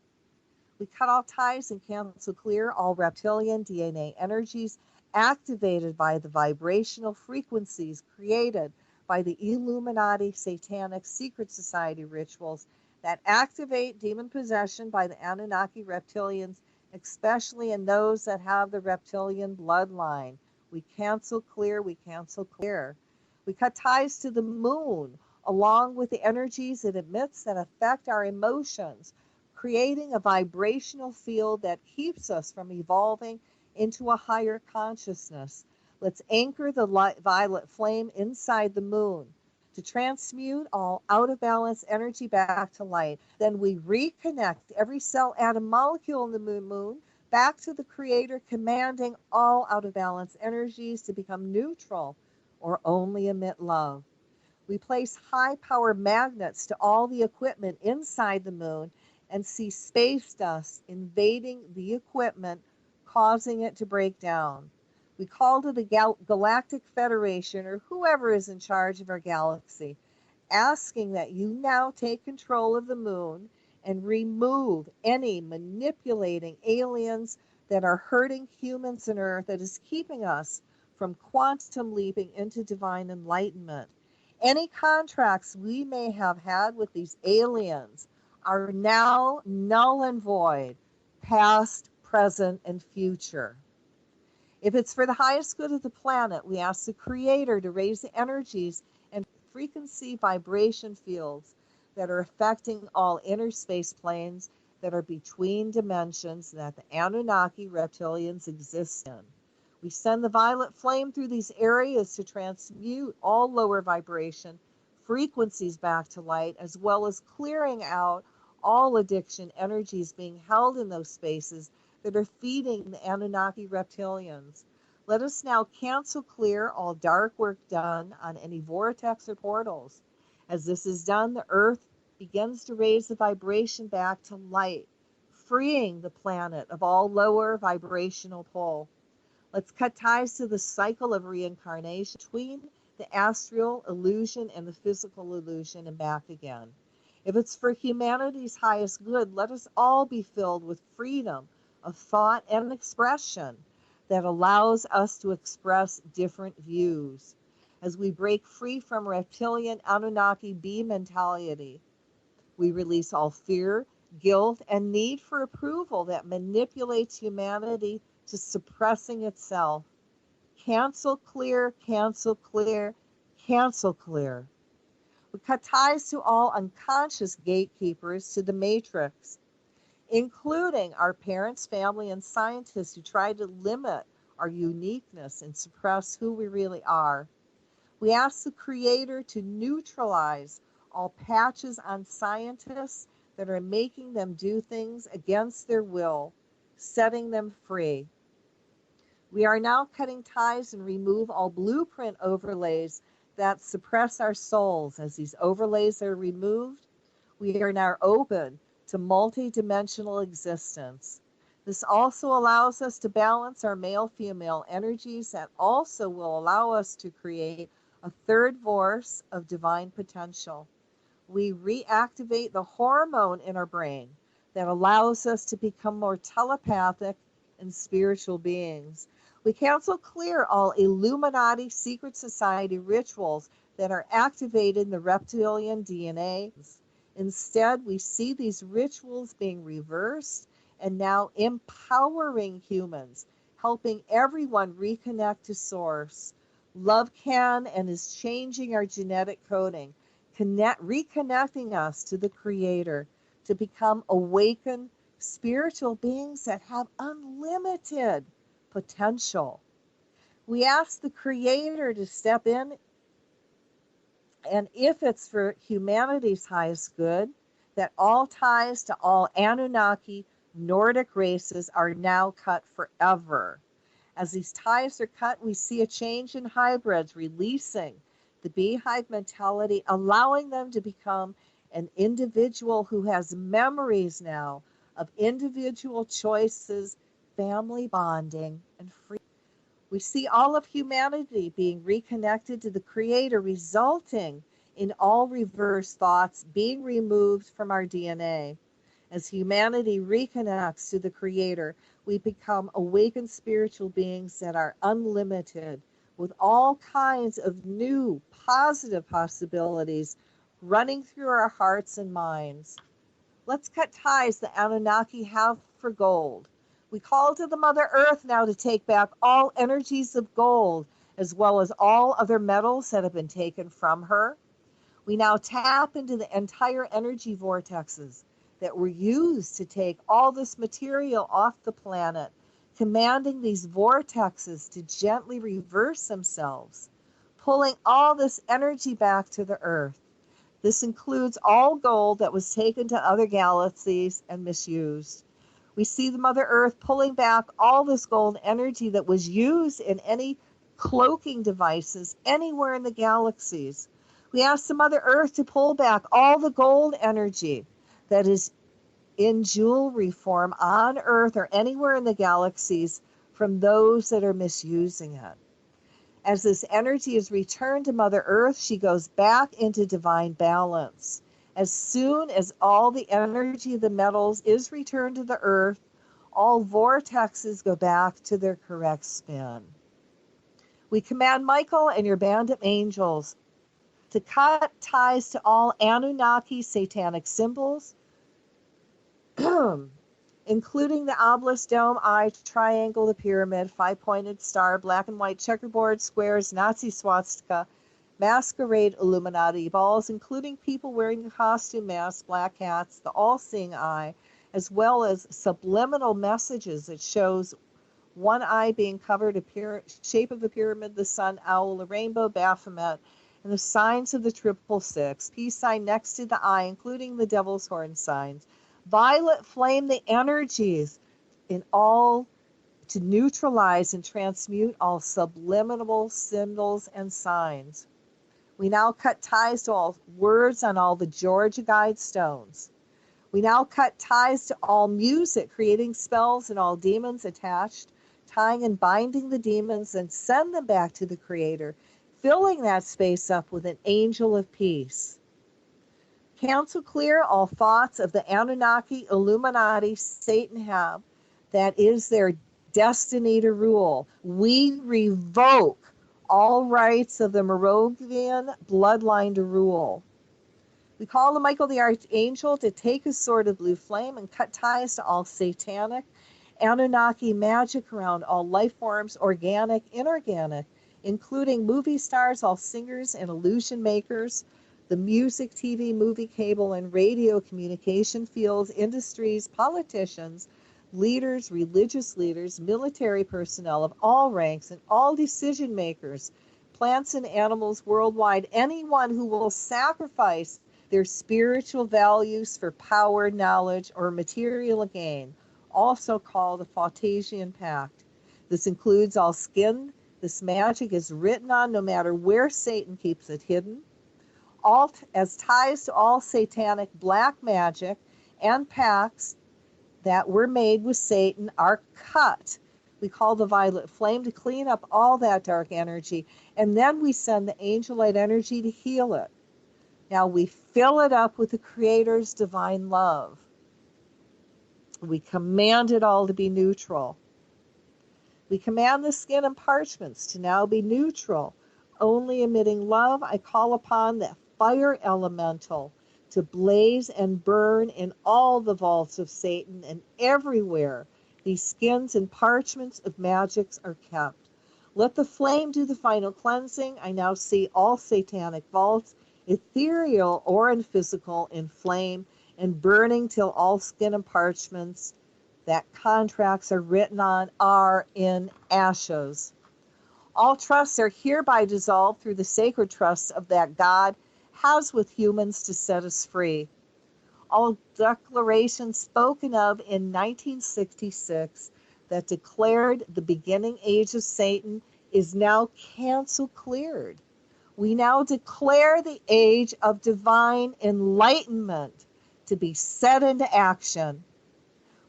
We cut all ties and cancel clear all reptilian DNA energies activated by the vibrational frequencies created by the Illuminati Satanic Secret Society rituals that activate demon possession by the Anunnaki reptilians, especially in those that have the reptilian bloodline. We cancel clear, we cancel clear. We cut ties to the moon, along with the energies it emits that affect our emotions, creating a vibrational field that keeps us from evolving into a higher consciousness. Let's anchor the violet flame inside the moon to transmute all out of balance energy back to light. Then we reconnect every cell, atom, molecule in the moon back to the Creator, commanding all out of balance energies to become neutral or only emit love. We place high power magnets to all the equipment inside the moon and see space dust invading the equipment, causing it to break down. We call to the Galactic Federation, or whoever is in charge of our galaxy, asking that you now take control of the moon and remove any manipulating aliens that are hurting humans and Earth, that is keeping us from quantum leaping into divine enlightenment. Any contracts we may have had with these aliens are now null and void, past, present, and future. If it's for the highest good of the planet, we ask the Creator to raise the energies and frequency vibration fields that are affecting all inner space planes that are between dimensions that the Anunnaki reptilians exist in. We send the violet flame through these areas to transmute all lower vibration frequencies back to light, as well as clearing out all addiction energies being held in those spaces that are feeding the Anunnaki reptilians. Let us now cancel clear all dark work done on any vortex or portals. As this is done, the earth begins to raise the vibration back to light, freeing the planet of all lower vibrational pull. Let's cut ties to the cycle of reincarnation between the astral illusion and the physical illusion and back again. If it's for humanity's highest good, let us all be filled with freedom of thought and expression that allows us to express different views. As we break free from reptilian Anunnaki B mentality, we release all fear, guilt, and need for approval that manipulates humanity to suppressing itself. Cancel clear, cancel clear, cancel clear. We cut ties to all unconscious gatekeepers to the matrix, including our parents, family, and scientists who try to limit our uniqueness and suppress who we really are. We ask the Creator to neutralize all patches on scientists that are making them do things against their will, setting them free. We are now cutting ties and remove all blueprint overlays that suppress our souls. As these overlays are removed, we are now open to multi-dimensional existence. This also allows us to balance our male-female energies that also will allow us to create a third force of divine potential. We reactivate the hormone in our brain that allows us to become more telepathic and spiritual beings. We cancel clear all Illuminati secret society rituals that are activated in the reptilian DNA. Instead, we see these rituals being reversed and now empowering humans, helping everyone reconnect to source. Love can and is changing our genetic coding, reconnecting us to the Creator to become awakened spiritual beings that have unlimited potential. We ask the Creator to step in, and if it's for humanity's highest good, that all ties to all Anunnaki Nordic races are now cut forever. As these ties are cut, we see a change in hybrids, releasing the beehive mentality, allowing them to become an individual who has memories now of individual choices, family bonding, and freedom. We see all of humanity being reconnected to the Creator, resulting in all reverse thoughts being removed from our DNA. As humanity reconnects to the Creator, we become awakened spiritual beings that are unlimited, with all kinds of new positive possibilities running through our hearts and minds. Let's cut ties the Anunnaki have for gold. We call to the Mother Earth now to take back all energies of gold, as well as all other metals that have been taken from her. We now tap into the entire energy vortexes that were used to take all this material off the planet, commanding these vortexes to gently reverse themselves, pulling all this energy back to the Earth. This includes all gold that was taken to other galaxies and misused. We see the Mother Earth pulling back all this gold energy that was used in any cloaking devices anywhere in the galaxies. We ask the Mother Earth to pull back all the gold energy that is in jewelry form on Earth or anywhere in the galaxies from those that are misusing it. As this energy is returned to Mother Earth, she goes back into divine balance. As soon as all the energy of the metals is returned to the Earth, all vortexes go back to their correct spin. We command Michael and your band of angels to cut ties to all Anunnaki satanic symbols, including the obelisk, dome, eye, triangle, the pyramid, five-pointed star, black and white checkerboard, squares, Nazi swastika, masquerade Illuminati balls, including people wearing the costume masks, black hats, the all-seeing eye, as well as subliminal messages that shows one eye being covered, shape of a pyramid, the sun, owl, a rainbow, Baphomet, and the signs of the 666, peace sign next to the eye, including the devil's horn signs. Violet flame, the energies in all to neutralize and transmute all subliminal symbols and signs. We now cut ties to all words on all the Georgia guide stones. We now cut ties to all music, creating spells and all demons attached, tying and binding the demons, and send them back to the Creator, filling that space up with an angel of peace. Cancel clear all thoughts of the Anunnaki, Illuminati, Satan have. That is their destiny to rule. We revoke all rights of the Moravian bloodline to rule. We call on Michael the Archangel to take his sword of blue flame and cut ties to all satanic, Anunnaki magic around all life forms, organic, inorganic, including movie stars, all singers and illusion makers, the music, TV, movie, cable, and radio communication fields, industries, politicians, leaders, religious leaders, military personnel of all ranks, and all decision makers, plants and animals worldwide, anyone who will sacrifice their spiritual values for power, knowledge, or material gain, also called the Phautasian Pact. This includes all skin. This magic is written on no matter where Satan keeps it hidden. All as ties to all satanic black magic and pacts that were made with Satan are cut. We call the violet flame to clean up all that dark energy, and then we send the angel light energy to heal it. Now we fill it up with the Creator's divine love. We command it all to be neutral. We command the skin and parchments to now be neutral, only emitting love. I call upon the fire elemental to blaze and burn in all the vaults of Satan, and everywhere these skins and parchments of magics are kept. Let the flame do the final cleansing. I now see all satanic vaults, ethereal or in physical, in flame and burning till all skin and parchments that contracts are written on are in ashes. All trusts are hereby dissolved through the sacred trusts of that God has with humans to set us free. All declarations spoken of in 1966 that declared the beginning age of Satan is now cancel cleared. We now declare the age of divine enlightenment to be set into action.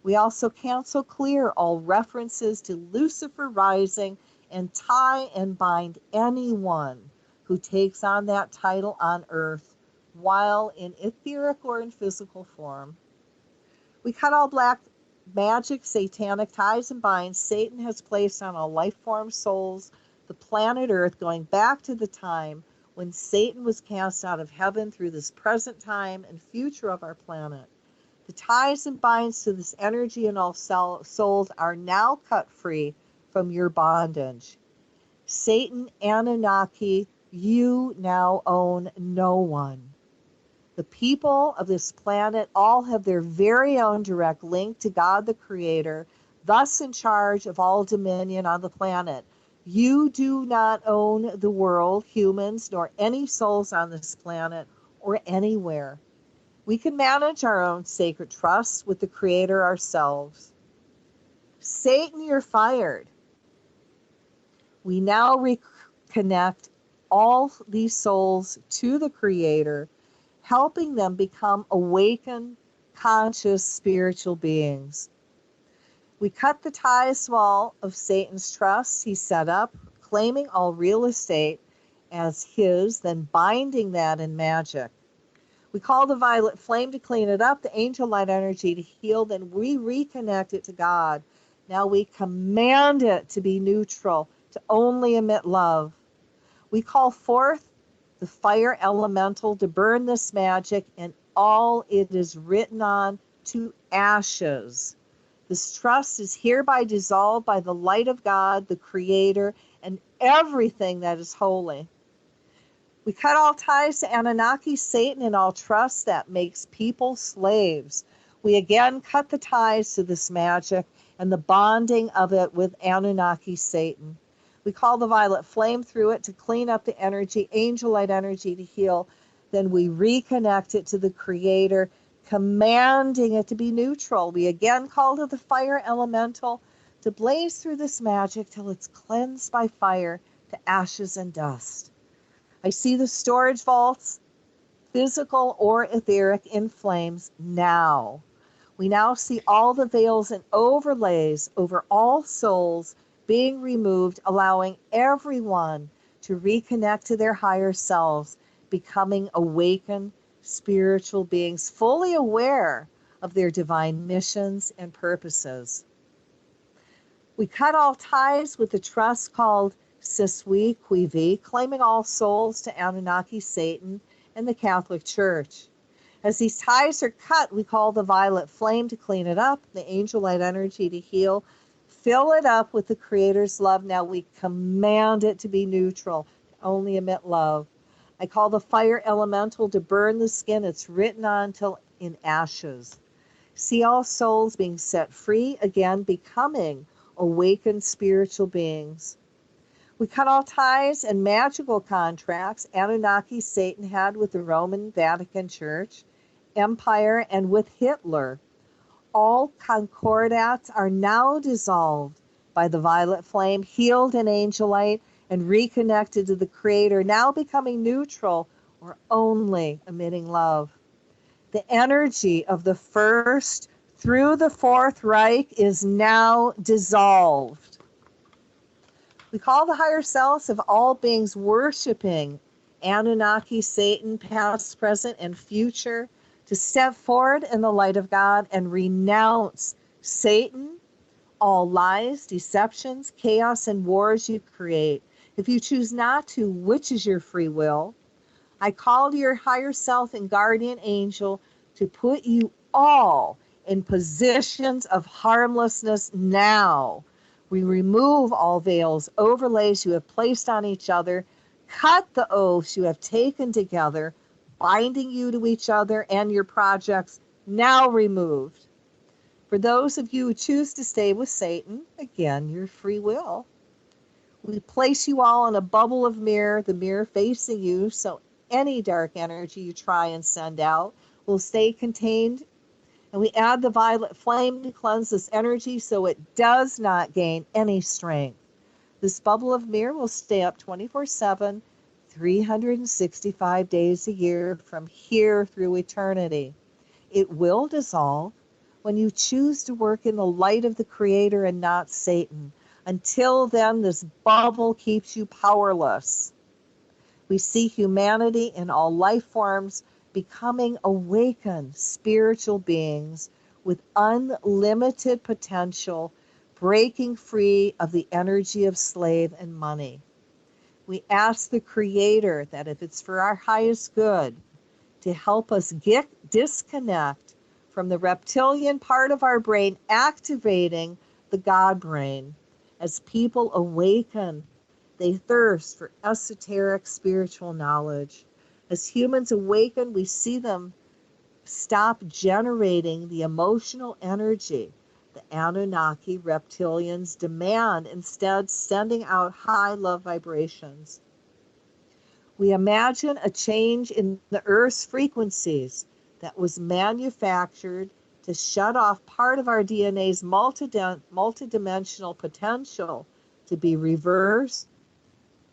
We also cancel clear all references to Lucifer rising and tie and bind anyone who takes on that title on earth while in etheric or in physical form. We cut all black magic, satanic ties and binds Satan has placed on all life form souls, the planet Earth, going back to the time when Satan was cast out of heaven through this present time and future of our planet. The ties and binds to this energy in all souls are now cut free from your bondage. Satan, Anunnaki, you now own no one. The people of this planet all have their very own direct link to God the Creator, thus in charge of all dominion on the planet. You do not own the world, humans, nor any souls on this planet or anywhere. We can manage our own sacred trusts with the Creator ourselves. Satan, you're fired. We now reconnect all these souls to the Creator, helping them become awakened, conscious, spiritual beings. We cut the ties to all of Satan's trusts he set up, claiming all real estate as his, then binding that in magic. We call the violet flame to clean it up, the angel light energy to heal, then we reconnect it to God. Now we command it to be neutral, to only emit love. We call forth the fire elemental to burn this magic and all it is written on to ashes. This trust is hereby dissolved by the light of God, the Creator, and everything that is holy. We cut all ties to Anunnaki, Satan, and all trust that makes people slaves. We again cut the ties to this magic and the bonding of it with Anunnaki, Satan. We call the violet flame through it to clean up the energy, angel light energy to heal. Then we reconnect it to the Creator, commanding it to be neutral. We again call to the fire elemental to blaze through this magic till it's cleansed by fire to ashes and dust. I see the storage vaults, physical or etheric, in flames now. We now see all the veils and overlays over all souls being removed, allowing everyone to reconnect to their higher selves, becoming awakened spiritual beings, fully aware of their divine missions and purposes. We cut all ties with the trust called Siswi Quivi, claiming all souls to Anunnaki, Satan, and the Catholic Church. As these ties are cut, we call the violet flame to clean it up, the angel light energy to heal, fill it up with the Creator's love. Now we command it to be neutral, to only emit love. I call the fire elemental to burn the skin it's written on till in ashes. See all souls being set free, again becoming awakened spiritual beings. We cut all ties and magical contracts Anunnaki, Satan had with the Roman Vatican Church, Empire, and with Hitler. All concordats are now dissolved by the violet flame, healed in angel light, and reconnected to the Creator, now becoming neutral or only emitting love. The energy of the First through the Fourth Reich is now dissolved. We call the higher selves of all beings worshiping Anunnaki, Satan, past, present, and future, to step forward in the light of God and renounce Satan, all lies, deceptions, chaos, and wars you create. If you choose not to, which is your free will, I call to your higher self and guardian angel to put you all in positions of harmlessness now. We remove all veils, overlays you have placed on each other, cut the oaths you have taken together, binding you to each other and your projects, now removed. For those of you who choose to stay with Satan, again, your free will. We place you all in a bubble of mirror, the mirror facing you, so any dark energy you try and send out will stay contained. And we add the violet flame to cleanse this energy so it does not gain any strength. This bubble of mirror will stay up 24/7, 365 days a year from here through eternity. It will dissolve when you choose to work in the light of the Creator and not Satan. Until then, this bubble keeps you powerless. We see humanity in all life forms becoming awakened spiritual beings with unlimited potential, breaking free of the energy of slave and money. We ask the Creator that if it's for our highest good, to help us disconnect from the reptilian part of our brain, activating the God brain. As people awaken, they thirst for esoteric spiritual knowledge. As humans awaken, we see them stop generating the emotional energy the Anunnaki reptilians demand, instead sending out high love vibrations. We imagine a change in the Earth's frequencies that was manufactured to shut off part of our DNA's multidimensional potential to be reversed.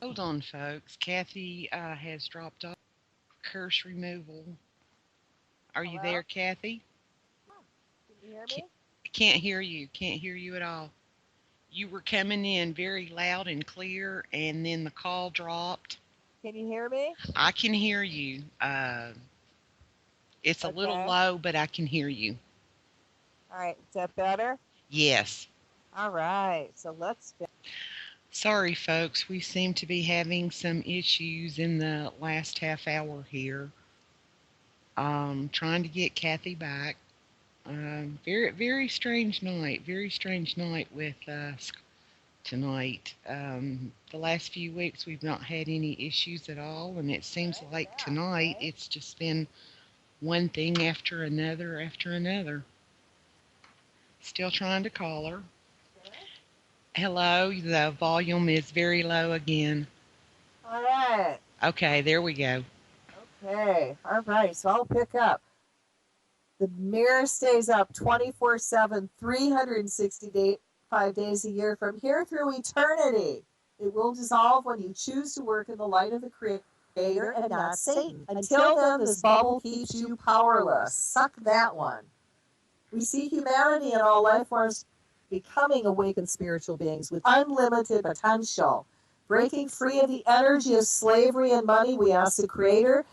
Hold on, folks. Kathy has dropped off. Curse removal. Are you there, Kathy? Can you hear me? Can't hear you. Can't hear you at all. You were coming in very loud and clear, and then the call dropped. Can you hear me? I can hear you. It's a little low, but I can hear you. All right. Is that better? Yes. All right. So let's. Sorry, folks, we seem to be having some issues in the last half hour here. Trying to get Cathy back. Very, very strange night. Very strange night with us tonight. The last few weeks we've not had any issues at all, and it seems like tonight it's just been one thing after another after another. Still trying to call her. Hello, the volume is very low again. All right. Okay, there we go. Okay. All right. So I'll pick up. The mirror stays up 24/7, 365 days a year from here through eternity. It will dissolve when you choose to work in the light of the Creator and not Satan. Until then, this bubble keeps you powerless. Suck that one. We see humanity and all life forms becoming awakened spiritual beings with unlimited potential. Breaking free of the energy of slavery and money, we ask the Creator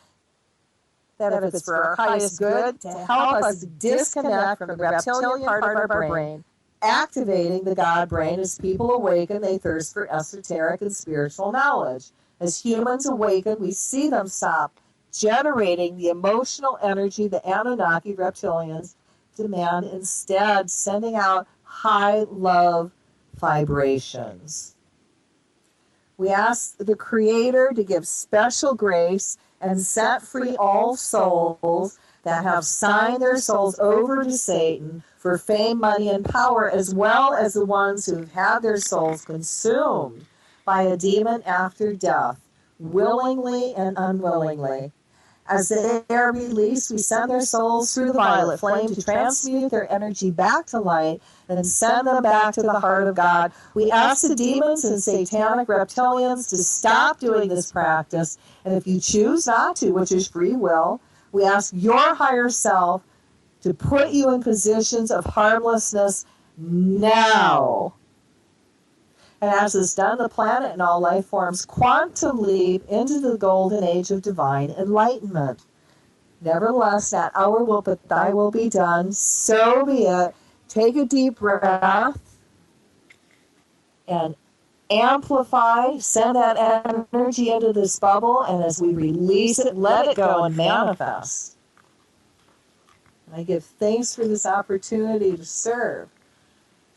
that if it's for our highest good, to help us disconnect from the reptilian part of our brain, activating the God brain. As people awaken, they thirst for esoteric and spiritual knowledge. As humans awaken, we see them stop generating the emotional energy the Anunnaki reptilians demand, instead sending out high love vibrations. We ask the Creator to give special grace and set free all souls that have signed their souls over to Satan for fame, money, and power, as well as the ones who have had their souls consumed by a demon after death, willingly and unwillingly. As they are released, we send their souls through the violet flame to transmute their energy back to light and send them back to the heart of God. We ask the demons and satanic reptilians to stop doing this practice, and if you choose not to, which is free will, we ask your higher self to put you in positions of harmlessness now. And as is done, the planet and all life forms quantum leap into the golden age of divine enlightenment. Nevertheless, that hour will, but thy will be done. So be it. Take a deep breath and amplify, send that energy into this bubble, and as we release it, let it go and manifest. And I give thanks for this opportunity to serve.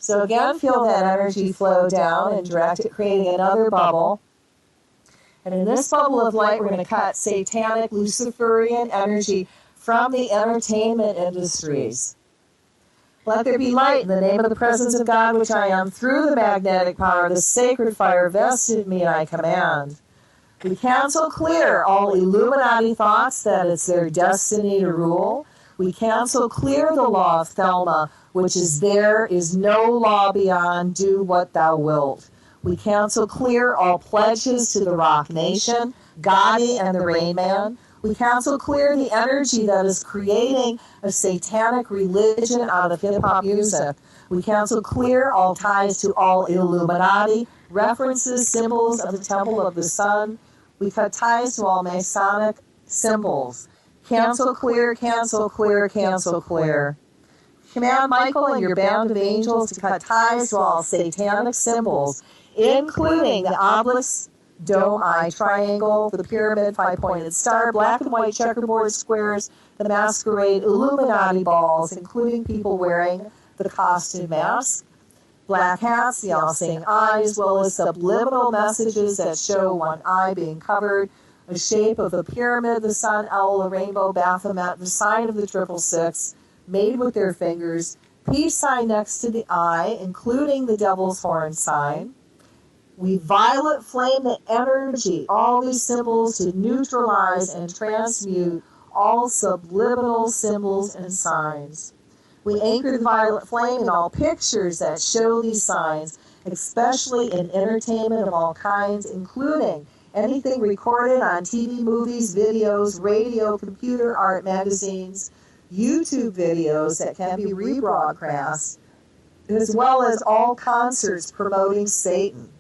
So again, feel that energy flow down and direct it, creating another bubble. And in this bubble of light, we're going to cut satanic, Luciferian energy from the entertainment industries. Let there be light in the name of the presence of God, which I am, through the magnetic power of the sacred fire vested in me, I command. We cancel clear all Illuminati thoughts that it's their destiny to rule. We cancel clear the law of Thelma, which is there is no law beyond, do what thou wilt. We cancel clear all pledges to the Rock Nation, Gotti and the Rain Man. We cancel clear the energy that is creating a satanic religion out of hip-hop music. We cancel clear all ties to all Illuminati, references, symbols of the Temple of the Sun. We cut ties to all Masonic symbols. Cancel clear, cancel clear, cancel clear. Command Michael and your band of angels to cut ties to all satanic symbols, including the obelisk, dome, eye, triangle, the pyramid, five-pointed star, black and white checkerboard squares, the masquerade, Illuminati balls, including people wearing the costume mask, black hats, the all-seeing eye, as well as subliminal messages that show one eye being covered, a shape of a pyramid, the sun, owl, a rainbow, Baphomet, the sign of the 666, made with their fingers, peace sign next to the eye, including the devil's horn sign. We violet flame the energy, all these symbols, to neutralize and transmute all subliminal symbols and signs. We anchor the violet flame in all pictures that show these signs, especially in entertainment of all kinds, including anything recorded on TV, movies, videos, radio, computer, art, magazines, YouTube videos that can be rebroadcast, as well as all concerts promoting Satan.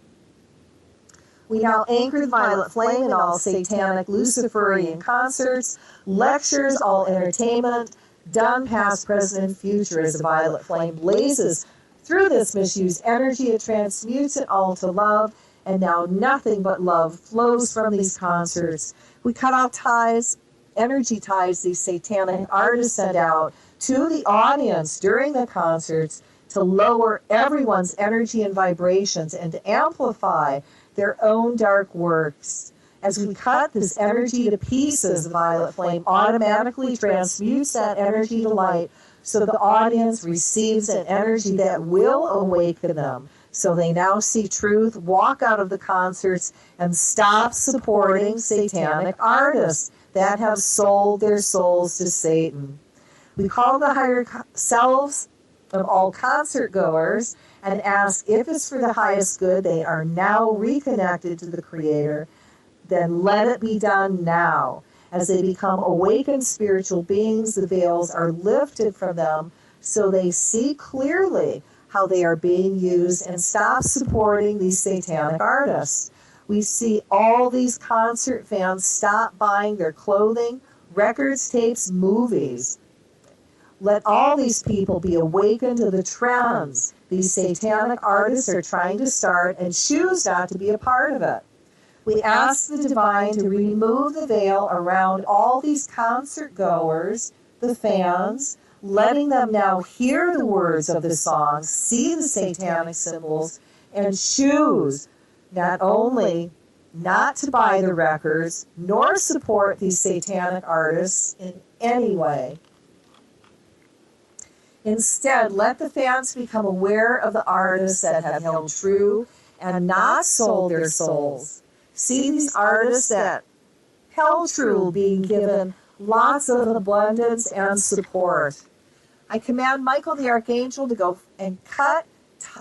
We now anchor the violet flame in all satanic Luciferian concerts, lectures, all entertainment, done, past, present, and future, as the violet flame blazes through this misused energy. It transmutes it all to love, and now nothing but love flows from these concerts. We cut off ties, energy ties these satanic artists send out to the audience during the concerts to lower everyone's energy and vibrations and to amplify their own dark works. As we cut this energy to pieces, the violet flame automatically transmutes that energy to light so the audience receives an energy that will awaken them. So they now see truth, walk out of the concerts, and stop supporting satanic artists that have sold their souls to Satan. We call the higher selves of all concert goers and ask if it's for the highest good. They are now reconnected to the Creator. Then let it be done now. As they become awakened spiritual beings, the veils are lifted from them so they see clearly how they are being used and stop supporting these satanic artists. We see all these concert fans stop buying their clothing, records, tapes, movies. Let all these people be awakened to the trends these satanic artists are trying to start and choose not to be a part of it. We ask the divine to remove the veil around all these concert goers, the fans, letting them now hear the words of the songs, see the satanic symbols, and choose not only not to buy the records, nor support these satanic artists in any way. Instead, let the fans become aware of the artists that have held true and not sold their souls. See these artists that held true being given lots of abundance and support. I command Michael the Archangel to go and cut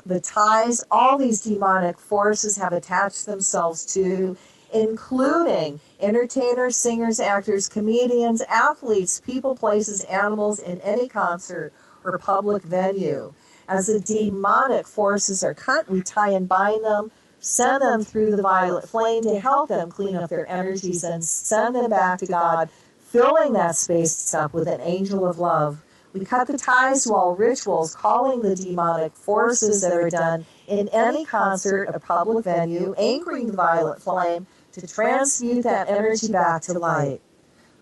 the ties all these demonic forces have attached themselves to, including entertainers, singers, actors, comedians, athletes, people, places, animals in any concert or public venue. As the demonic forces are cut, we tie and bind them, send them through the violet flame to help them clean up their energies and send them back to God, filling that space up with an angel of love. We cut the ties to all rituals, calling the demonic forces that are done in any concert or public venue, anchoring the violet flame to transmute that energy back to light.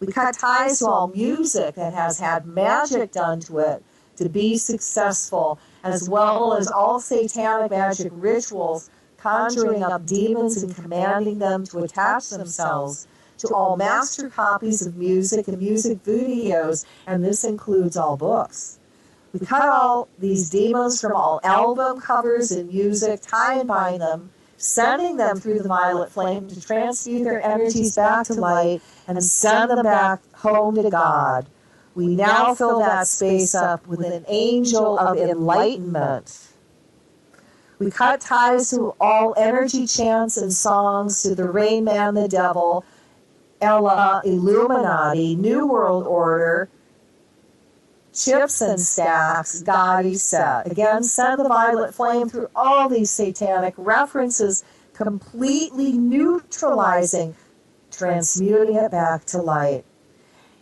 We cut ties to all music that has had magic done to it to be successful, as well as all satanic magic rituals, conjuring up demons and commanding them to attach themselves to all master copies of music and music videos, and this includes all books. We cut all these demons from all album covers and music, tie and bind them, sending them through the violet flame to transmute their energies back to light and send them back home to God. We now fill that space up with an angel of enlightenment. We cut ties to all energy chants and songs to the Rain Man, the Devil, Ella, Illuminati, New World Order, Chips and Stacks, Gotti Set. Again, send the violet flame through all these satanic references, completely neutralizing, transmuting it back to light.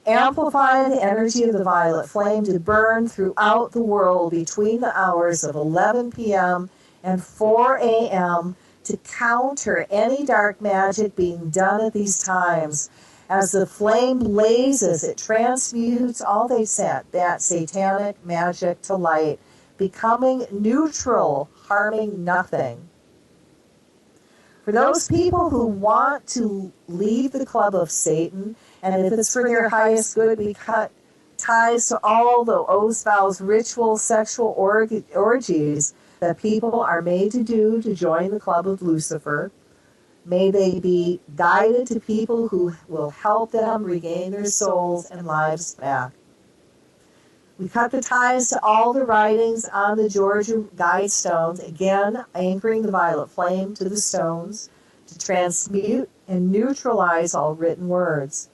Amplify the energy of the violet flame to burn throughout the world between the hours of 11 p.m. and 4 a.m. to counter any dark magic being done at these times. As the flame blazes, it transmutes all that satanic magic to light, becoming neutral, harming nothing. For those people who want to leave the club of Satan, and if it's for their highest good, we cut ties to all the oaths, vows, rituals, sexual orgies that people are made to do to join the club of Lucifer. May they be guided to people who will help them regain their souls and lives back. We cut the ties to all the writings on the Georgia guide stones, again anchoring the violet flame to the stones to transmute and neutralize all written words.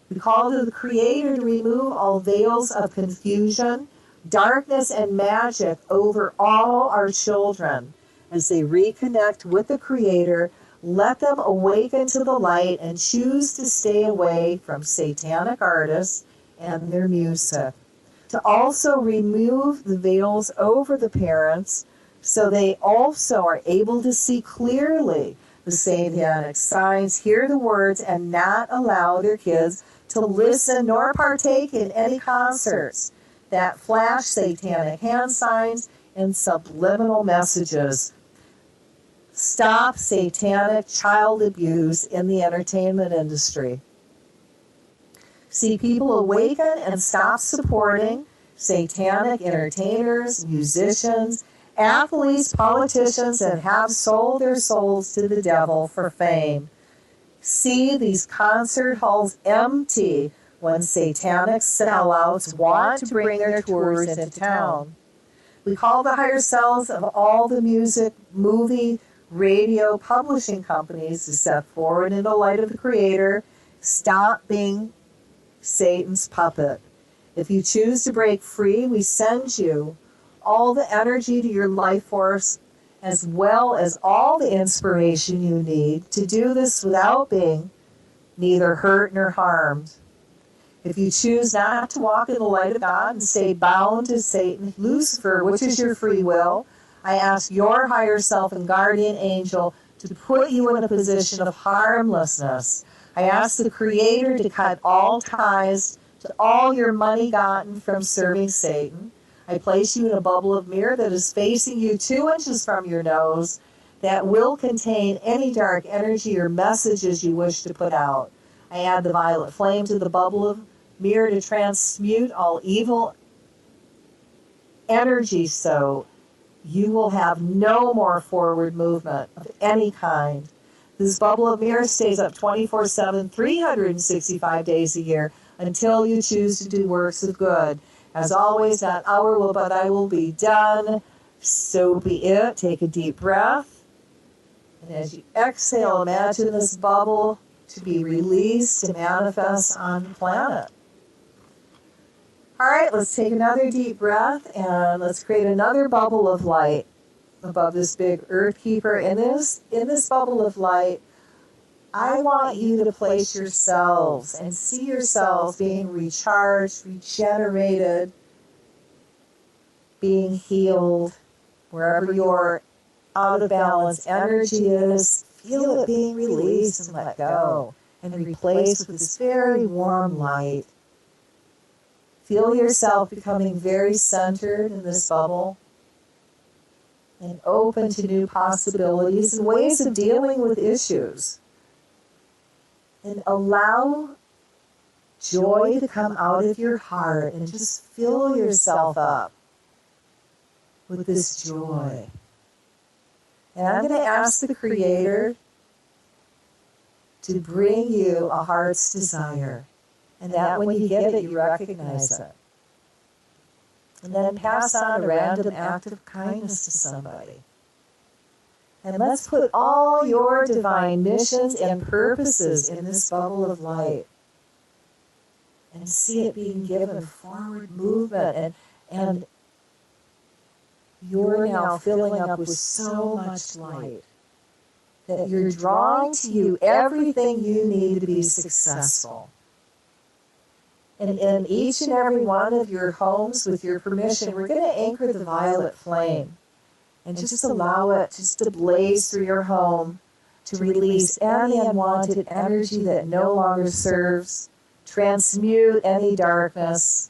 We call to the Creator to remove all veils of confusion, darkness, and magic over all our children. As they reconnect with the Creator, let them awaken to the light and choose to stay away from satanic artists and their music. To also remove the veils over the parents so they also are able to see clearly the satanic signs hear the words and not allow their kids to listen nor partake in any concerts that flash satanic hand signs and subliminal messages. Stop satanic child abuse in the entertainment industry. See people awaken and stop supporting satanic entertainers, musicians, athletes, politicians, and have sold their souls to the devil for fame. See these concert halls empty when satanic sellouts want to bring their tours into town. We call the higher selves of all the music, movie, radio, publishing companies to step forward in the light of the Creator. Stop being Satan's puppet. If you choose to break free, we send you all the energy to your life force, as well as all the inspiration you need to do this without being neither hurt nor harmed. If you choose not to walk in the light of God and stay bound to Satan, Lucifer, which is your free will, I ask your higher self and guardian angel to put you in a position of harmlessness. I ask the Creator to cut all ties to all your money gotten from serving Satan. I place you in a bubble of mirror that is facing you 2 inches from your nose that will contain any dark energy or messages you wish to put out. I add the violet flame to the bubble of mirror to transmute all evil energy so you will have no more forward movement of any kind. This bubble of mirror stays up 24/7, 365 days a year until you choose to do works of good. As always, not our will, but thy will be done. So be it. Take a deep breath. And as you exhale, imagine this bubble to be released to manifest on the planet. All right, let's take another deep breath and let's create another bubble of light above this big earth keeper. In this bubble of light, I want you to place yourselves and see yourselves being recharged, regenerated, being healed. Wherever your out of balance energy is, feel it being released and let go and replaced with this very warm light. Feel yourself becoming very centered in this bubble and open to new possibilities and ways of dealing with issues. And allow joy to come out of your heart and just fill yourself up with this joy. And I'm going to ask the Creator to bring you a heart's desire. And that when you get it, you recognize it. And then pass on a random act of kindness to somebody. And let's put all your divine missions and purposes in this bubble of light. And see it being given forward movement. And you're now filling up with so much light that you're drawing to you everything you need to be successful. And in each and every one of your homes, with your permission, we're going to anchor the violet flame. And just allow it just to blaze through your home, to release any unwanted energy that no longer serves, transmute any darkness.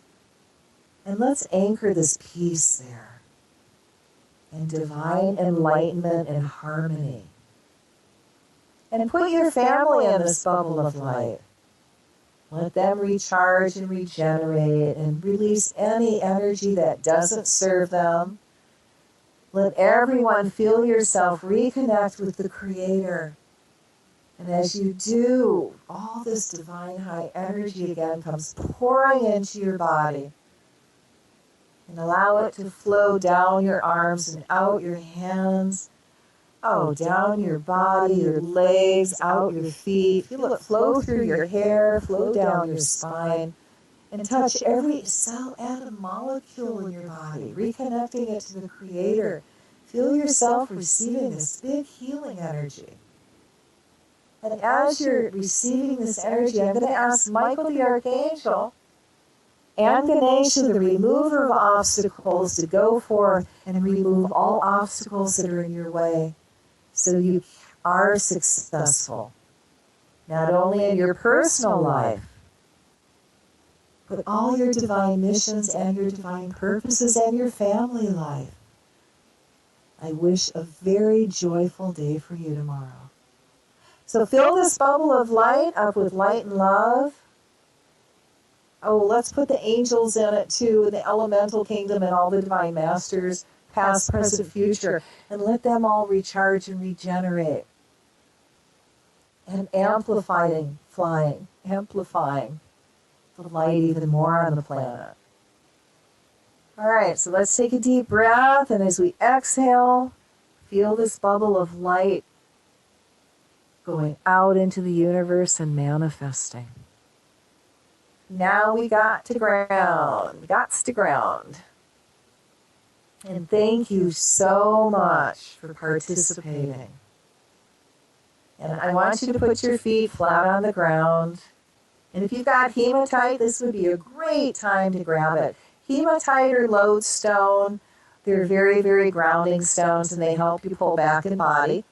And let's anchor this peace there, and divine enlightenment and harmony. And put your family in this bubble of light. Let them recharge and regenerate and release any energy that doesn't serve them. Let everyone feel yourself reconnect with the Creator. And as you do, all this divine high energy again comes pouring into your body. And allow it to flow down your arms and out your hands. Oh, down your body, your legs, out your feet. Feel it flow through your hair, flow down your spine, and touch every cell, atom, molecule in your body, reconnecting it to the Creator. Feel yourself receiving this big healing energy. And as you're receiving this energy, I'm going to ask Michael the Archangel and Ganesha, the remover of obstacles, to go forth and remove all obstacles that are in your way. So you are successful, not only in your personal life, but all your divine missions and your divine purposes and your family life. I wish a very joyful day for you tomorrow. So fill this bubble of light up with light and love. Oh, let's put the angels in it too, the elemental kingdom and all the divine masters, past, present, future, and let them all recharge and regenerate. And amplifying the light even more on the planet. All right, so let's take a deep breath, and as we exhale, feel this bubble of light going out into the universe and manifesting. Now we got to ground. And thank you so much for participating. And I want you to put your feet flat on the ground. And if you've got hematite, this would be a great time to grab it. Hematite or lodestone, they're very, very grounding stones, and they help you pull back in body.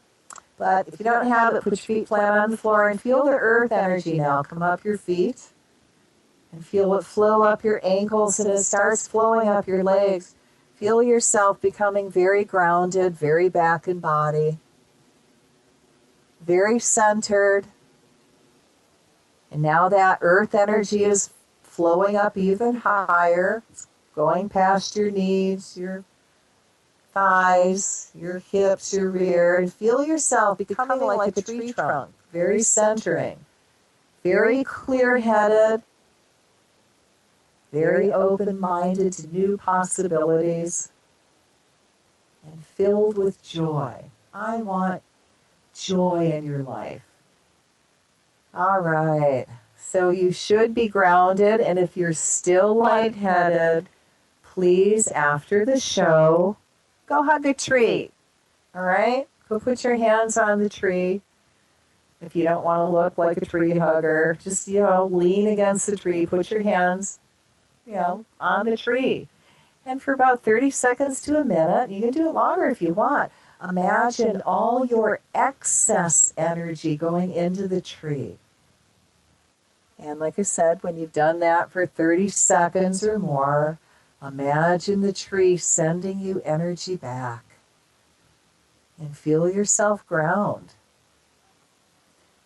But if you don't have it, put your feet flat on the floor and feel the earth energy now come up your feet. And feel it flow up your ankles, and it starts flowing up your legs. Feel yourself becoming very grounded, very back in body, very centered. And now that earth energy is flowing up even higher. It's going past your knees, your thighs, your hips, your rear. And feel yourself becoming like a tree trunk, very centering, very clear-headed, very open-minded to new possibilities, and filled with joy. I want joy in your life. All right, so you should be grounded, and if you're still lightheaded, please, after the show, go hug a tree. All right? Go put your hands on the tree. If you don't want to look like a tree hugger, just, lean against the tree, put your hands on the tree. And for about 30 seconds to a minute, you can do it longer if you want, imagine all your excess energy going into the tree. And like I said, when you've done that for 30 seconds or more, imagine the tree sending you energy back. And feel yourself ground.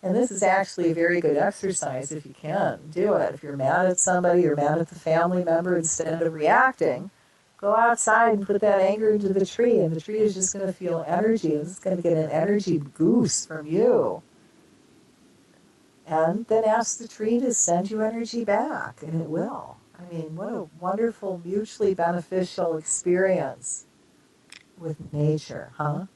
And this is actually a very good exercise if you can do it. If you're mad at somebody or mad at the family member, instead of reacting, go outside and put that anger into the tree, and the tree is just going to feel energy, and it's going to get an energy goose from you. And then ask the tree to send you energy back, and it will. I mean, what a wonderful, mutually beneficial experience with nature, huh?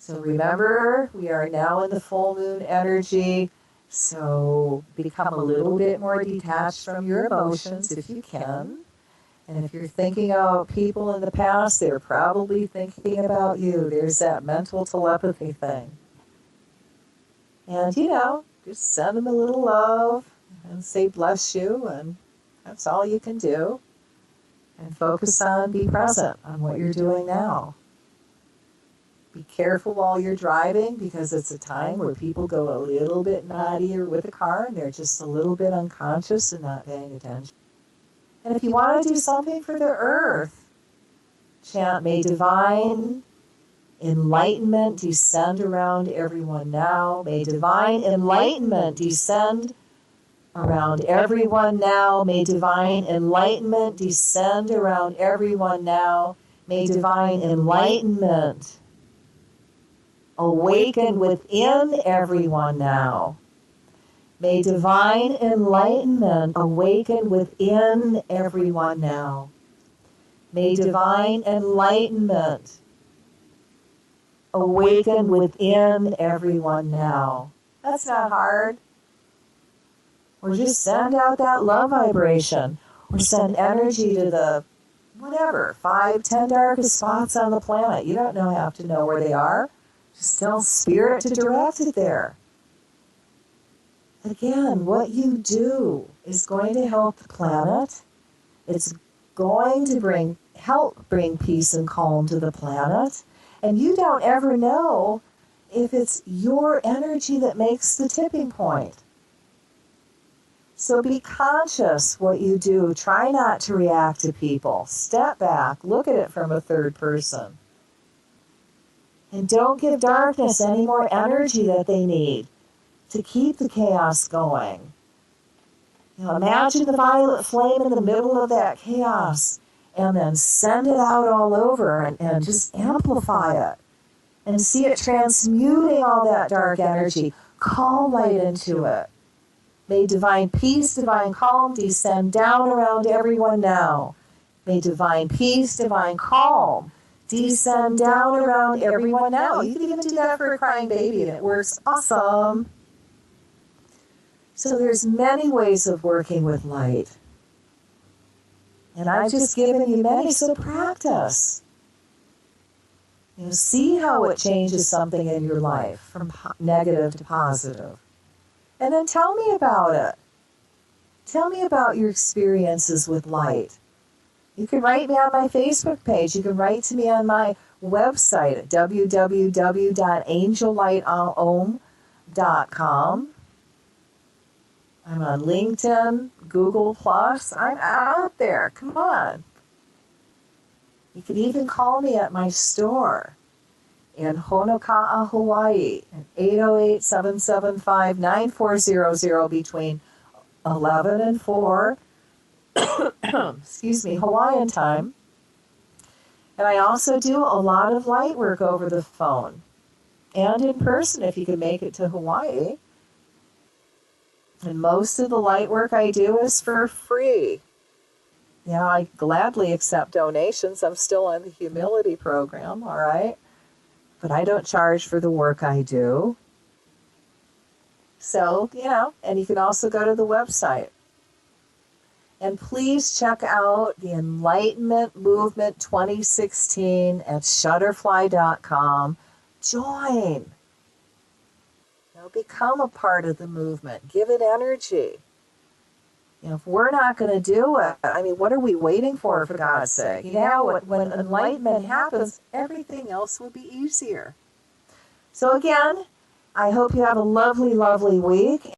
So remember, we are now in the full moon energy, so become a little bit more detached from your emotions if you can. And if you're thinking about people in the past, they're probably thinking about you. There's that mental telepathy thing. And, just send them a little love and say bless you, and that's all you can do. And focus on, be present on what you're doing now. Be careful while you're driving, because it's a time where people go a little bit naughty with the car, and they're just a little bit unconscious and not paying attention. And if you want to do something for the earth, chant, may divine enlightenment descend around everyone now. May divine enlightenment descend around everyone now. May divine enlightenment descend around everyone now. May divine enlightenment awaken within everyone now. May divine enlightenment awaken within everyone now. May divine enlightenment awaken within everyone now. That's not hard. Or just send out that love vibration. Or send energy to the, 5, 10 darkest spots on the planet. You don't have to know where they are. Just tell Spirit to direct it there. Again, what you do is going to help the planet. It's going to help bring peace and calm to the planet. And you don't ever know if it's your energy that makes the tipping point. So be conscious what you do. Try not to react to people. Step back. Look at it from a third person. And don't give darkness any more energy that they need to keep the chaos going. Imagine the violet flame in the middle of that chaos and then send it out all over and just amplify it. And see it transmuting all that dark energy. Call light into it. May divine peace, divine calm descend down around everyone now. May divine peace, divine calm descend down around everyone now. You can even do that for a crying baby and it works awesome. So there's many ways of working with light. And I've just given you many, so practice. See how it changes something in your life from negative to positive. And then tell me about it. Tell me about your experiences with light. You can write me on my Facebook page. You can write to me on my website at www.angellightom.com. I'm on LinkedIn, Google+. I'm out there. Come on. You can even call me at my store in Honoka'a, Hawaii, at 808-775-9400 between 11 and 4, Hawaiian time. And I also do a lot of light work over the phone and in person if you can make it to Hawaii. And most of the light work I do is for free. I gladly accept donations. I'm still on the humility program, all right? But I don't charge for the work I do. So, and you can also go to the website. And please check out the Enlightenment Movement 2016 at Shutterfly.com. Join. Become a part of the movement. Give it energy. If we're not going to do it, what are we waiting for God's sake? When enlightenment happens, everything else will be easier. So again, I hope you have a lovely, lovely week.